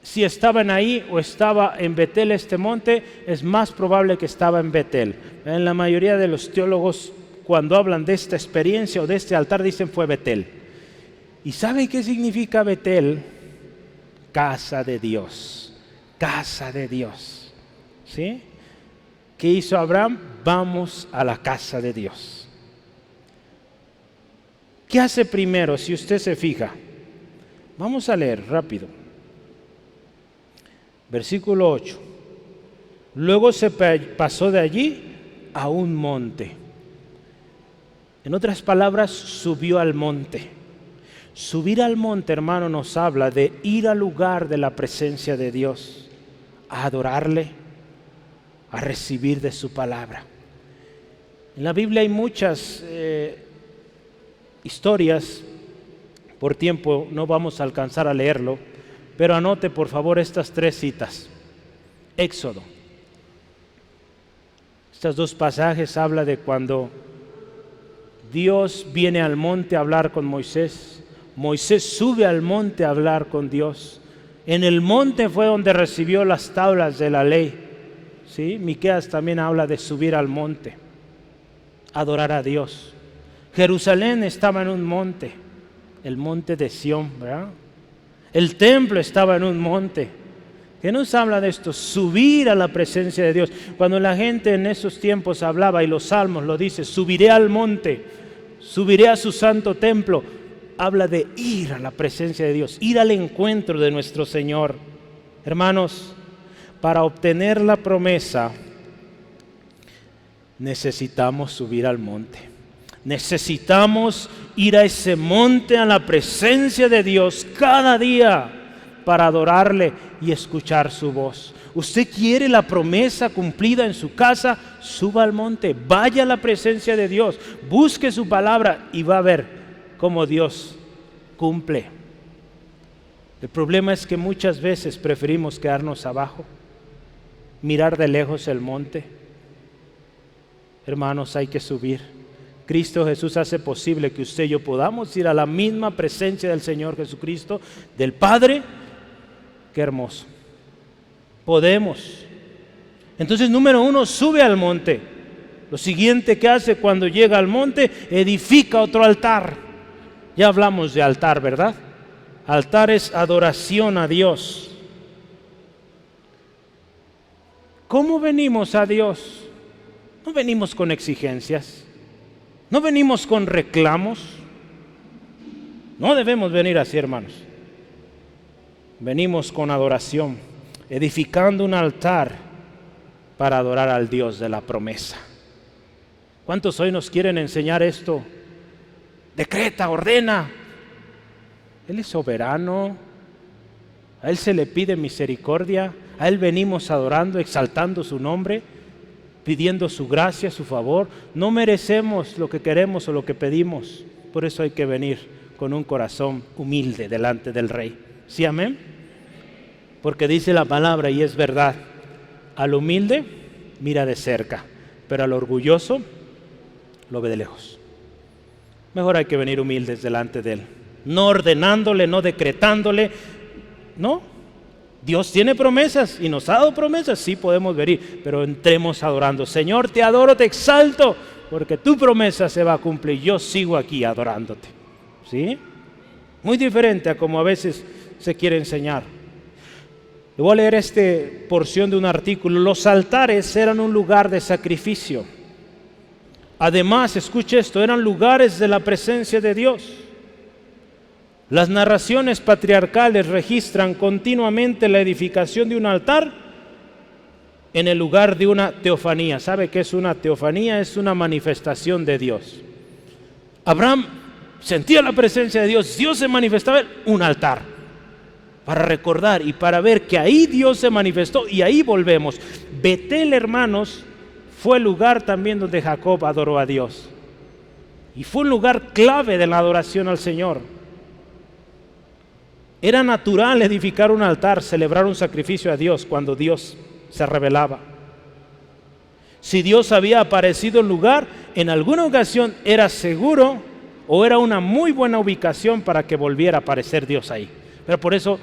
Si estaba en ahí o estaba en Betel este monte, es más probable que estaba en Betel. En la mayoría de los teólogos, cuando hablan de esta experiencia o de este altar, dicen fue Betel. ¿Y saben qué significa Betel? Casa de Dios. Casa de Dios. ¿Sí? ¿Qué hizo Abraham? Vamos a la casa de Dios. ¿Qué hace primero, si usted se fija? Vamos a leer rápido. Versículo 8. Luego se pasó de allí a un monte. En otras palabras, subió al monte. Subir al monte, hermano, nos habla de ir al lugar de la presencia de Dios, a adorarle, a recibir de su palabra. En la Biblia hay muchas historias. Por tiempo no vamos a alcanzar a leerlo, pero anote por favor estas 3 citas. Éxodo. Estos 2 pasajes hablan de cuando Dios viene al monte a hablar con Moisés. Moisés sube al monte a hablar con Dios. En el monte fue donde recibió las tablas de la ley. ¿Sí? Miqueas también habla de subir al monte, adorar a Dios. Jerusalén estaba en un monte, el monte de Sión, ¿verdad? El templo estaba en un monte. ¿Qué nos habla de esto? Subir a la presencia de Dios. Cuando la gente en esos tiempos hablaba, y los salmos lo dice: subiré al monte, subiré a su santo templo. Habla de ir a la presencia de Dios, ir al encuentro de nuestro Señor. Hermanos, para obtener la promesa necesitamos subir al monte. Necesitamos ir a ese monte, a la presencia de Dios cada día para adorarle y escuchar su voz. Usted quiere la promesa cumplida en su casa, suba al monte, vaya a la presencia de Dios, busque su palabra y va a ver cómo Dios cumple. El problema es que muchas veces preferimos quedarnos abajo, mirar de lejos el monte. Hermanos, hay que subir. Cristo Jesús hace posible que usted y yo podamos ir a la misma presencia del Señor Jesucristo, del Padre. Qué hermoso. Podemos. Entonces, número 1, sube al monte. Lo siguiente que hace cuando llega al monte, edifica otro altar. Ya hablamos de altar, ¿verdad? Altar es adoración a Dios. ¿Cómo venimos a Dios? No venimos con exigencias, no venimos con reclamos. No debemos venir así, hermanos. Venimos con adoración, edificando un altar para adorar al Dios de la promesa. ¿Cuántos hoy nos quieren enseñar esto? Decreta, ordena. Él es soberano, a Él se le pide misericordia, a Él venimos adorando, exaltando su nombre, pidiendo su gracia, su favor. No merecemos lo que queremos o lo que pedimos, por eso hay que venir con un corazón humilde delante del Rey. ¿Sí, amén? Porque dice la palabra y es verdad, al humilde mira de cerca, pero al orgulloso lo ve de lejos. Mejor hay que venir humildes delante de Él, no ordenándole, no decretándole, no. Dios tiene promesas y nos ha dado promesas, sí podemos venir, pero entremos adorando. Señor, te adoro, te exalto, porque tu promesa se va a cumplir. Yo sigo aquí adorándote. ¿Sí? Muy diferente a como a veces se quiere enseñar. Le voy a leer esta porción de un artículo. Los altares eran un lugar de sacrificio. Además, escuche esto, eran lugares de la presencia de Dios. Las narraciones patriarcales registran continuamente la edificación de un altar en el lugar de una teofanía. ¿Sabe qué es una teofanía? Es una manifestación de Dios. Abraham sentía la presencia de Dios, Dios se manifestaba en un altar para recordar y para ver que ahí Dios se manifestó y ahí volvemos. Betel, hermanos, fue el lugar también donde Jacob adoró a Dios y fue un lugar clave de la adoración al Señor. Era natural edificar un altar, celebrar un sacrificio a Dios cuando Dios se revelaba. Si Dios había aparecido en lugar, en alguna ocasión era seguro o era una muy buena ubicación para que volviera a aparecer Dios ahí. Pero por eso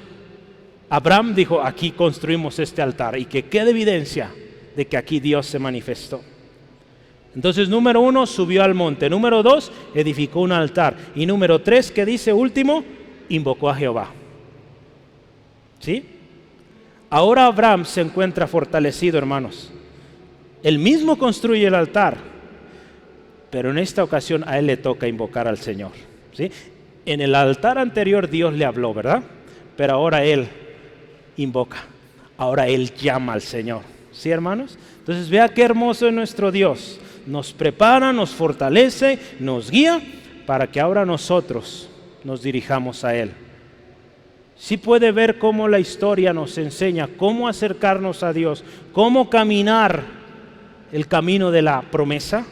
Abraham dijo, aquí construimos este altar y que quede evidencia de que aquí Dios se manifestó. Entonces, número 1, subió al monte. Número 2, edificó un altar. Y número 3, ¿qué dice último? Invocó a Jehová. ¿Sí? Ahora Abraham se encuentra fortalecido, hermanos. Él mismo construye el altar, pero en esta ocasión a él le toca invocar al Señor. ¿Sí? En el altar anterior Dios le habló, ¿verdad? Pero ahora él invoca, ahora él llama al Señor. ¿Sí, hermanos? Entonces vea qué hermoso es nuestro Dios. Nos prepara, nos fortalece, nos guía para que ahora nosotros nos dirijamos a Él. Sí puede ver cómo la historia nos enseña cómo acercarnos a Dios, cómo caminar el camino de la promesa.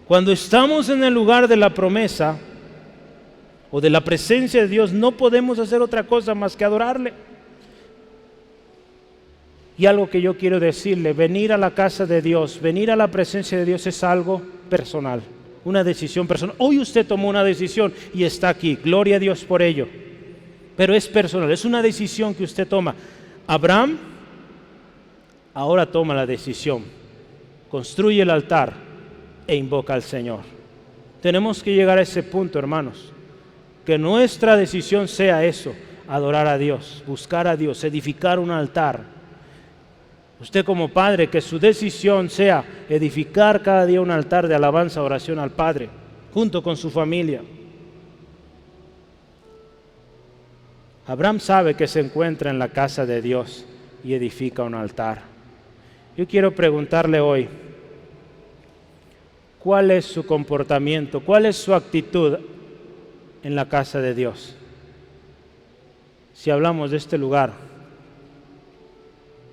Cuando estamos en el lugar de la promesa o de la presencia de Dios, no podemos hacer otra cosa más que adorarle. Y algo que yo quiero decirle, venir a la casa de Dios, venir a la presencia de Dios es algo personal, una decisión personal. Hoy usted tomó una decisión y está aquí, gloria a Dios por ello. Pero es personal, es una decisión que usted toma. Abraham ahora toma la decisión, construye el altar e invoca al Señor. Tenemos que llegar a ese punto, hermanos, que nuestra decisión sea eso, adorar a Dios, buscar a Dios, edificar un altar. Usted como padre, que su decisión sea edificar cada día un altar de alabanza, oración al Padre, junto con su familia. Abraham sabe que se encuentra en la casa de Dios y edifica un altar. Yo quiero preguntarle hoy, ¿cuál es su comportamiento? ¿Cuál es su actitud en la casa de Dios? Si hablamos de este lugar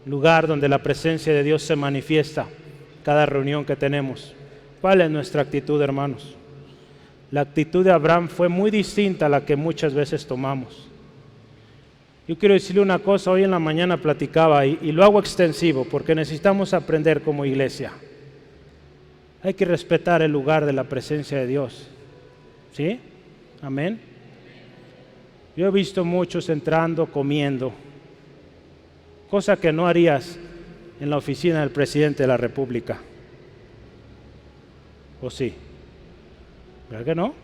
donde la presencia de Dios se manifiesta, cada reunión que tenemos, ¿cuál es nuestra actitud, hermanos? La actitud de Abraham fue muy distinta a la que muchas veces tomamos. Yo quiero decirle una cosa, hoy en la mañana platicaba y lo hago extensivo porque necesitamos aprender como iglesia. Hay que respetar el lugar de la presencia de Dios. ¿Sí? Amén. Yo he visto muchos entrando, comiendo, cosa que no harías en la oficina del presidente de la República. ¿O sí? ¿Verdad que no?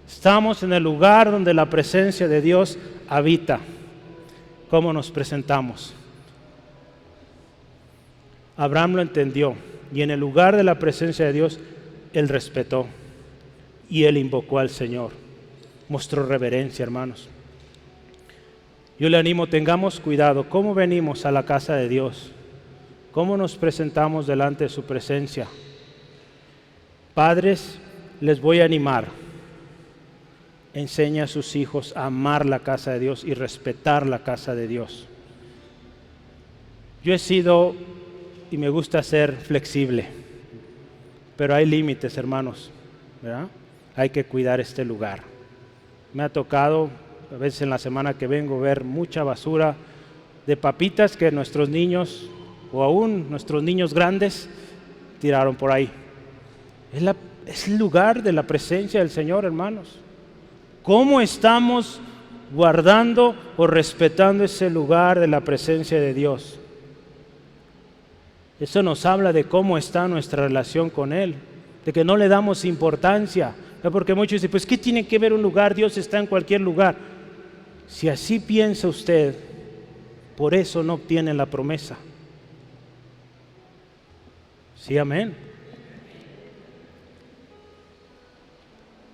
Estamos en el lugar donde la presencia de Dios habita. ¿Cómo nos presentamos? Abraham lo entendió y en el lugar de la presencia de Dios, él respetó y él invocó al Señor. Mostró reverencia, hermanos. Yo le animo, tengamos cuidado. ¿Cómo venimos a la casa de Dios? ¿Cómo nos presentamos delante de su presencia? Padres, les voy a animar. Enseña a sus hijos a amar la casa de Dios y respetar la casa de Dios. Yo he sido, y me gusta ser flexible, pero hay límites, hermanos, ¿verdad? Hay que cuidar este lugar. Me ha tocado, a veces en la semana que vengo, ver mucha basura de papitas que nuestros niños, o aún nuestros niños grandes, tiraron por ahí. Es el lugar de la presencia del Señor, hermanos. ¿Cómo estamos guardando o respetando ese lugar de la presencia de Dios? Eso nos habla de cómo está nuestra relación con Él, de que no le damos importancia. Porque muchos dicen, pues ¿qué tiene que ver un lugar? Dios está en cualquier lugar. Si así piensa usted, por eso no obtiene la promesa. Sí, amén.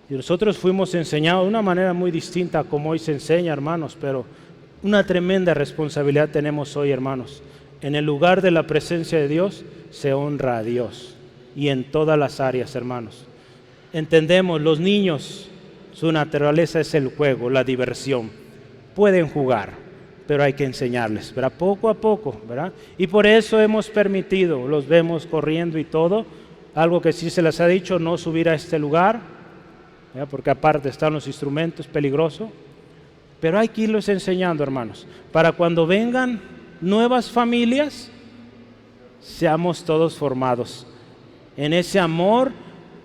Y nosotros fuimos enseñados de una manera muy distinta a como hoy se enseña, hermanos, pero una tremenda responsabilidad tenemos hoy, hermanos. En el lugar de la presencia de Dios se honra a Dios y en todas las áreas, hermanos. Entendemos, los niños, su naturaleza es el juego, la diversión. Pueden jugar, pero hay que enseñarles, ¿verdad? Poco a poco, ¿verdad? Y por eso hemos permitido, los vemos corriendo y todo, algo que sí se les ha dicho, no subir a este lugar, ¿verdad? Porque aparte están los instrumentos, peligroso, pero hay que irlos enseñando, hermanos, para cuando vengan nuevas familias, seamos todos formados en ese amor,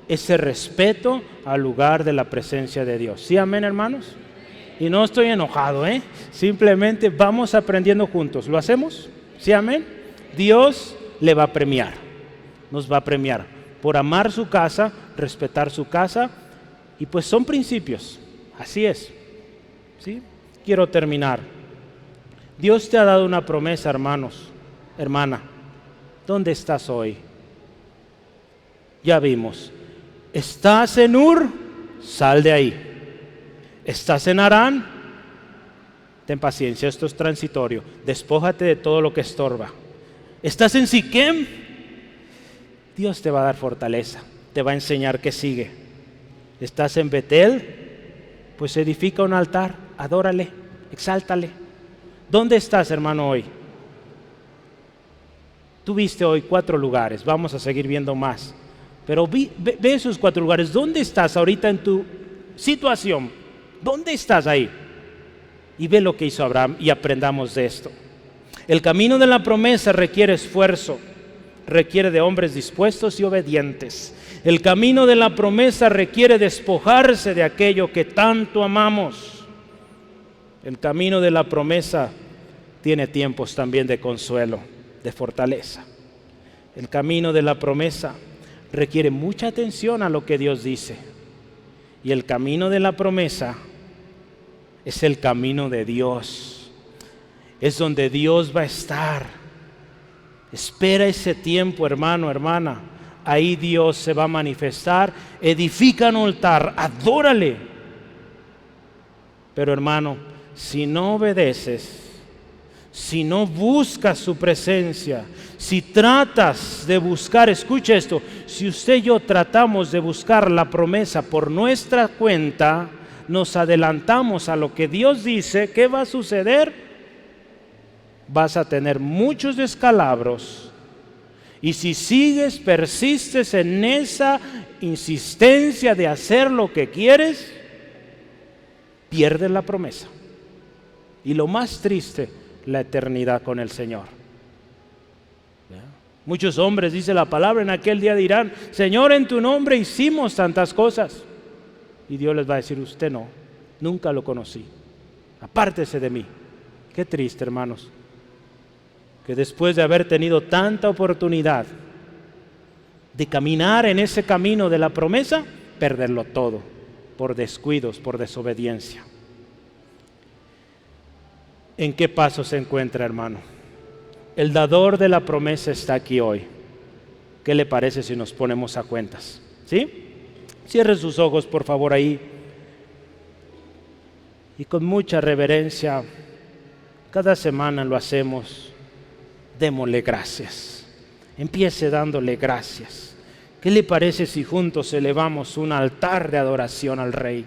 ese respeto al lugar de la presencia de Dios. ¿Sí, amén, hermanos? Y no estoy enojado, simplemente vamos aprendiendo juntos. ¿Lo hacemos? ¿Sí, amén? Dios le va a premiar, nos va a premiar por amar su casa, respetar su casa, y pues son principios, así es. ¿Sí? Quiero terminar. Dios te ha dado una promesa, hermanos, hermana. ¿Dónde estás hoy? Ya vimos. ¿Estás en Ur? Sal de ahí. ¿Estás en Harán? Ten paciencia, esto es transitorio. Despójate de todo lo que estorba. ¿Estás en Siquem? Dios te va a dar fortaleza, te va a enseñar qué sigue. ¿Estás en Betel? Pues edifica un altar, adórale, exáltale. ¿Dónde estás, hermano, hoy? Tú viste hoy 4 lugares, vamos a seguir viendo más. Pero ve esos 4 lugares. ¿Dónde estás ahorita en tu situación? ¿Dónde estás ahí? Y ve lo que hizo Abraham y aprendamos de esto. El camino de la promesa requiere esfuerzo, requiere de hombres dispuestos y obedientes. El camino de la promesa requiere despojarse de aquello que tanto amamos. El camino de la promesa tiene tiempos también de consuelo, de fortaleza. El camino de la promesa requiere mucha atención a lo que Dios dice. Y el camino de la promesa es el camino de Dios. Es donde Dios va a estar. Espera ese tiempo, hermano, hermana. Ahí Dios se va a manifestar. Edifica un altar, adórale. Pero hermano, si no obedeces, si no buscas su presencia, si tratas de buscar, escuche esto, si usted y yo tratamos de buscar la promesa por nuestra cuenta, nos adelantamos a lo que Dios dice, ¿qué va a suceder? Vas a tener muchos descalabros. Y si sigues, persistes en esa insistencia de hacer lo que quieres, pierdes la promesa. Y lo más triste, la eternidad con el Señor. Muchos hombres, dice la palabra, en aquel día dirán: Señor, en tu nombre hicimos tantas cosas. Y Dios les va a decir: usted no, nunca lo conocí, apártese de mí. Qué triste, hermanos, que después de haber tenido tanta oportunidad de caminar en ese camino de la promesa, perderlo todo por descuidos, por desobediencia. ¿En qué paso se encuentra, hermano? El dador de la promesa está aquí hoy. ¿Qué le parece si nos ponemos a cuentas? ¿Sí? Cierre sus ojos, por favor, ahí. Y con mucha reverencia, cada semana lo hacemos, démosle gracias. Empiece dándole gracias. ¿Qué le parece si juntos elevamos un altar de adoración al Rey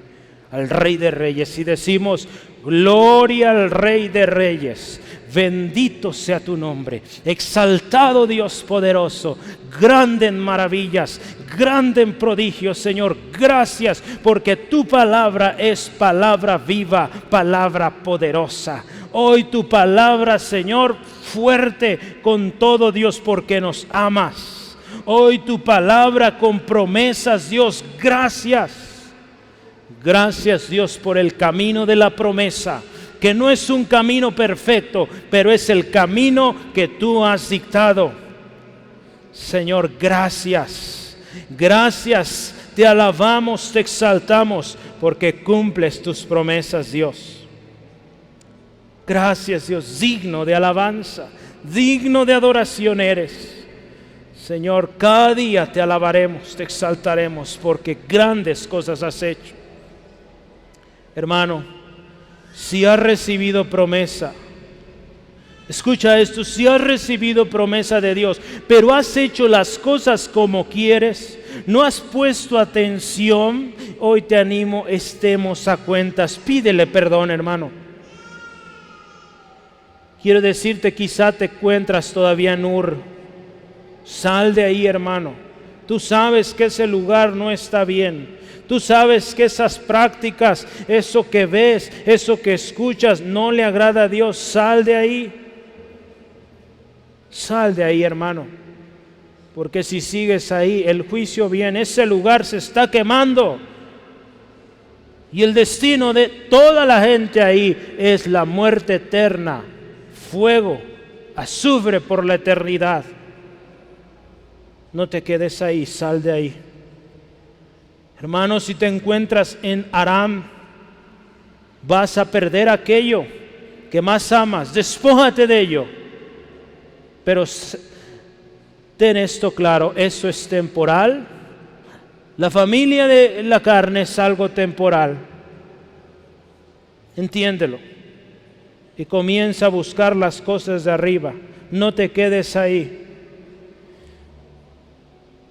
de Reyes, y decimos: gloria al Rey de Reyes, bendito sea tu nombre, exaltado Dios poderoso, grande en maravillas, grande en prodigios, Señor, gracias porque tu palabra es palabra viva, palabra poderosa. Hoy tu palabra, Señor, fuerte con todo, Dios, porque nos amas. Hoy tu palabra con promesas, Dios, gracias. Gracias, Dios, por el camino de la promesa, que no es un camino perfecto, pero es el camino que tú has dictado. Señor, gracias, gracias, te alabamos, te exaltamos, porque cumples tus promesas, Dios. Gracias, Dios, digno de alabanza, digno de adoración eres. Señor, cada día te alabaremos, te exaltaremos, porque grandes cosas has hecho. Hermano, si has recibido promesa, escucha esto, si has recibido promesa de Dios, pero has hecho las cosas como quieres, no has puesto atención, hoy te animo, estemos a cuentas, pídele perdón, hermano. Quiero decirte, quizá te encuentras todavía en Ur, sal de ahí, hermano. Tú sabes que ese lugar no está bien. Tú sabes que esas prácticas, eso que ves, eso que escuchas, no le agrada a Dios. Sal de ahí. Sal de ahí, hermano. Porque si sigues ahí, el juicio viene. Ese lugar se está quemando. Y el destino de toda la gente ahí es la muerte eterna. Fuego, azufre por la eternidad. No te quedes ahí, sal de ahí. Hermano, si te encuentras en Aram, vas a perder aquello que más amas. Despójate de ello. Pero ten esto claro, eso es temporal. La familia de la carne es algo temporal. Entiéndelo. Y comienza a buscar las cosas de arriba. No te quedes ahí.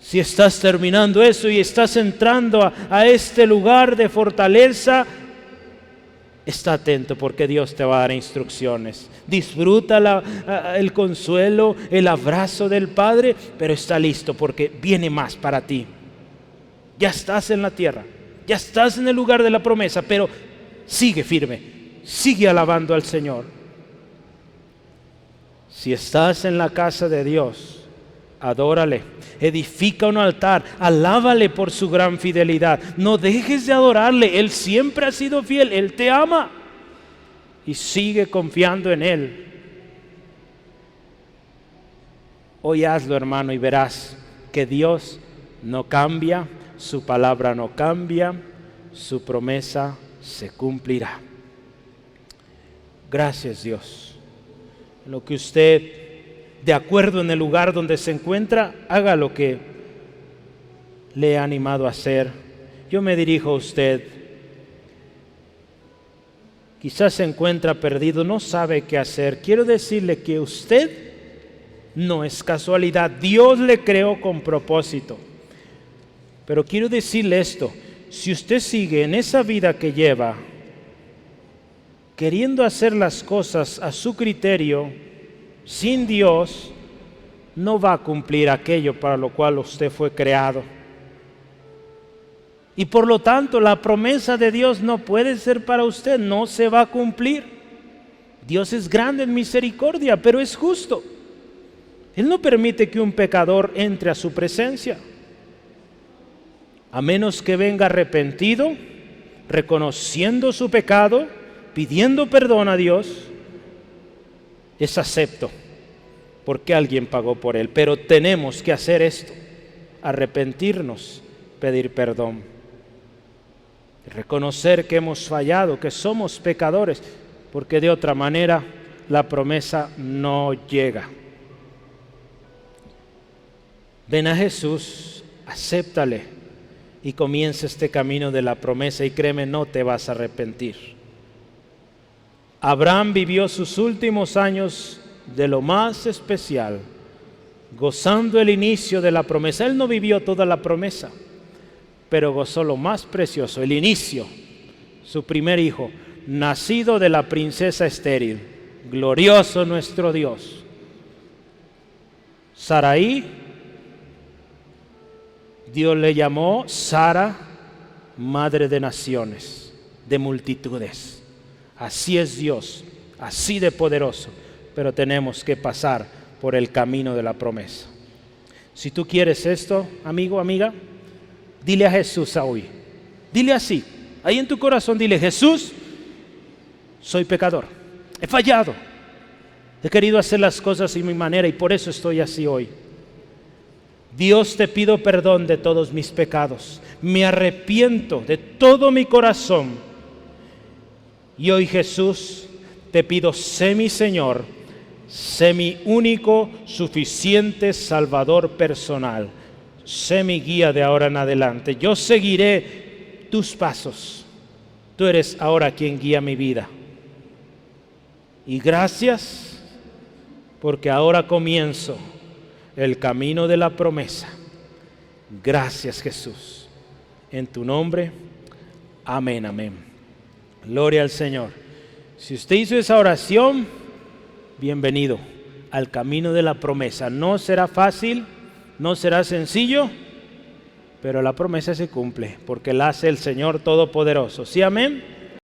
Si estás terminando eso y estás entrando a este lugar de fortaleza, está atento porque Dios te va a dar instrucciones. Disfruta el consuelo, el abrazo del Padre, pero está listo porque viene más para ti. Ya estás en la tierra, ya estás en el lugar de la promesa, pero sigue firme, sigue alabando al Señor. Si estás en la casa de Dios, adórale, edifica un altar, alábale por su gran fidelidad. No dejes de adorarle, Él siempre ha sido fiel, Él te ama y sigue confiando en Él. Hoy hazlo, hermano, y verás que Dios no cambia, su palabra no cambia, su promesa se cumplirá. Gracias, Dios. Lo que usted, de acuerdo en el lugar donde se encuentra, haga lo que le he animado a hacer. Yo me dirijo a usted. quizás se encuentra perdido, no sabe qué hacer, quiero decirle que usted no es casualidad. Dios le creó con propósito. Pero quiero decirle esto, si usted sigue en esa vida que lleva, queriendo hacer las cosas a su criterio, sin Dios, no va a cumplir aquello para lo cual usted fue creado. Y por lo tanto, la promesa de Dios no puede ser para usted, no se va a cumplir. Dios es grande en misericordia, pero es justo. Él no permite que un pecador entre a su presencia, a menos que venga arrepentido, reconociendo su pecado, pidiendo perdón a Dios. Es acepto, porque alguien pagó por él. Pero tenemos que hacer esto, arrepentirnos, pedir perdón, reconocer que hemos fallado, que somos pecadores, porque de otra manera la promesa no llega. Ven a Jesús, acéptale y comienza este camino de la promesa, y créeme, no te vas a arrepentir. Abraham vivió sus últimos años de lo más especial, gozando el inicio de la promesa. Él no vivió toda la promesa, pero gozó lo más precioso, el inicio. Su primer hijo, nacido de la princesa estéril. Glorioso nuestro Dios. Saraí, Dios le llamó Sara, madre de naciones, de multitudes. Así es Dios, así de poderoso, pero tenemos que pasar por el camino de la promesa. Si tú quieres esto, amigo, amiga, dile a Jesús hoy, dile así, ahí en tu corazón, dile: Jesús, soy pecador, he fallado, he querido hacer las cosas a mi manera y por eso estoy así hoy. Dios, te pido perdón de todos mis pecados, me arrepiento de todo mi corazón. Y hoy, Jesús, te pido, sé mi Señor, sé mi único, suficiente Salvador personal, sé mi guía de ahora en adelante. Yo seguiré tus pasos, tú eres ahora quien guía mi vida. Y gracias, porque ahora comienzo el camino de la promesa. Gracias, Jesús. En tu nombre, amén, amén. Gloria al Señor. Si usted hizo esa oración, bienvenido al camino de la promesa. No será fácil, no será sencillo, pero la promesa se cumple, porque la hace el Señor Todopoderoso. ¿Sí, amén?